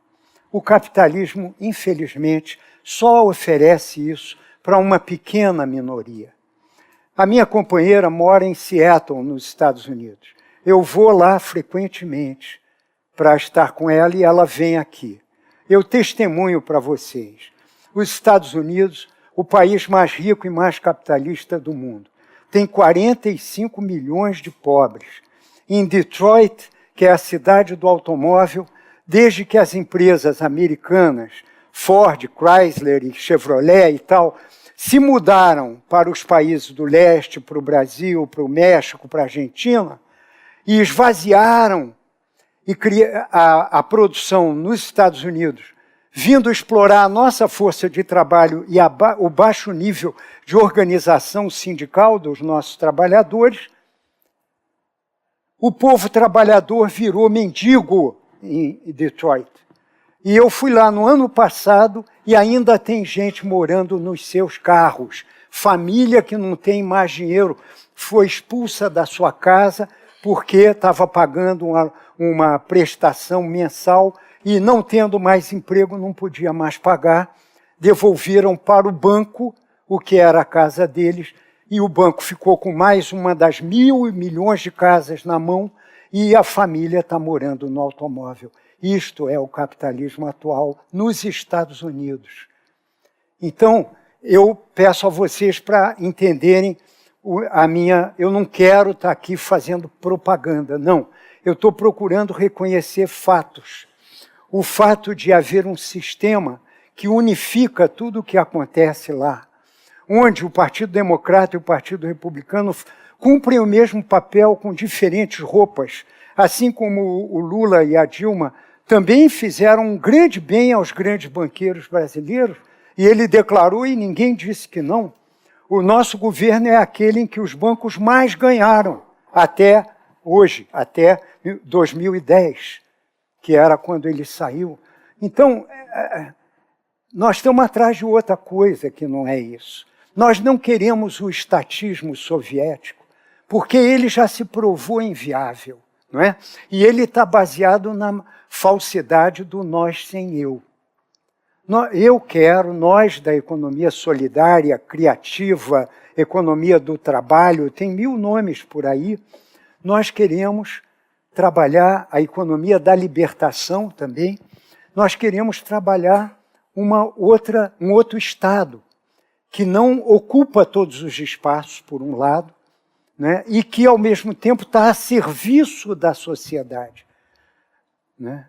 O capitalismo, infelizmente, só oferece isso para uma pequena minoria. A minha companheira mora em Seattle, nos Estados Unidos. Eu vou lá frequentemente para estar com ela e ela vem aqui. Eu testemunho para vocês. Os Estados Unidos, o país mais rico e mais capitalista do mundo, tem 45 milhões de pobres. Em Detroit, que é a cidade do automóvel, desde que as empresas americanas, Ford, Chrysler e Chevrolet e tal, se mudaram para os países do leste, para o Brasil, para o México, para a Argentina, e esvaziaram a produção nos Estados Unidos, vindo explorar a nossa força de trabalho e o baixo nível de organização sindical dos nossos trabalhadores, o povo trabalhador virou mendigo em Detroit. E eu fui lá no ano passado e ainda tem gente morando nos seus carros. Família que não tem mais dinheiro foi expulsa da sua casa porque estava pagando uma prestação mensal e não tendo mais emprego, não podia mais pagar. Devolveram para o banco o que era a casa deles e o banco ficou com mais uma das 1.000 milhões de casas na mão e a família está morando no automóvel. Isto é o capitalismo atual nos Estados Unidos. Então, eu peço a vocês para entenderem eu não quero estar aqui fazendo propaganda, não. Eu estou procurando reconhecer fatos. O fato de haver um sistema que unifica tudo o que acontece lá, onde o Partido Democrata e o Partido Republicano cumprem o mesmo papel com diferentes roupas, assim como o Lula e a Dilma também fizeram um grande bem aos grandes banqueiros brasileiros, e ele declarou e ninguém disse que não. O nosso governo é aquele em que os bancos mais ganharam até hoje, até 2010, que era quando ele saiu. Então, nós estamos atrás de outra coisa que não é isso. Nós não queremos o estatismo soviético, porque ele já se provou inviável, não é? E ele está baseado na falsidade do nós sem eu. Nós da economia solidária, criativa, economia do trabalho, tem 1000 nomes por aí, nós queremos trabalhar a economia da libertação também, nós queremos trabalhar um outro Estado, que não ocupa todos os espaços, por um lado, né, e que, ao mesmo tempo, está a serviço da sociedade. Né?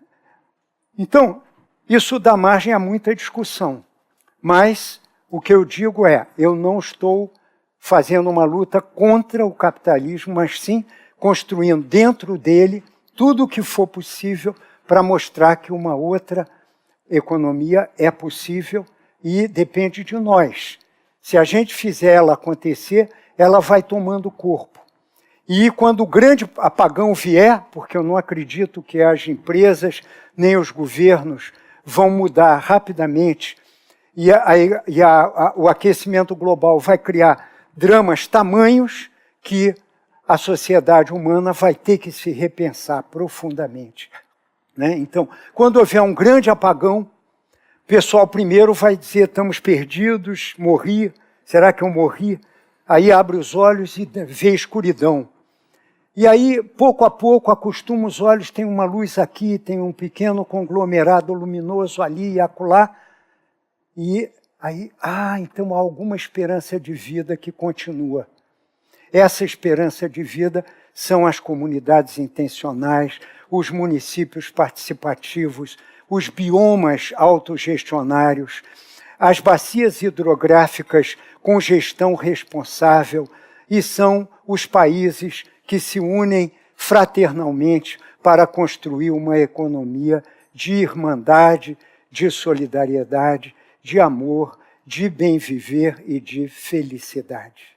Então, isso dá margem a muita discussão, mas o que eu digo é, eu não estou fazendo uma luta contra o capitalismo, mas sim construindo dentro dele tudo o que for possível para mostrar que uma outra economia é possível e depende de nós. Se a gente fizer ela acontecer, ela vai tomando corpo. E quando o grande apagão vier, porque eu não acredito que as empresas nem os governos vão mudar rapidamente, e o aquecimento global vai criar dramas tamanhos que a sociedade humana vai ter que se repensar profundamente. Né? Então, quando houver um grande apagão, o pessoal primeiro vai dizer, estamos perdidos, morri, será que eu morri? Aí abre os olhos e vê escuridão. E aí, pouco a pouco, acostuma os olhos, tem uma luz aqui, tem um pequeno conglomerado luminoso ali e acolá. E aí, então há alguma esperança de vida que continua. Essa esperança de vida são as comunidades intencionais, os municípios participativos, os biomas autogestionários, as bacias hidrográficas com gestão responsável, e são os países que se unem fraternalmente para construir uma economia de irmandade, de solidariedade, de amor, de bem viver e de felicidade.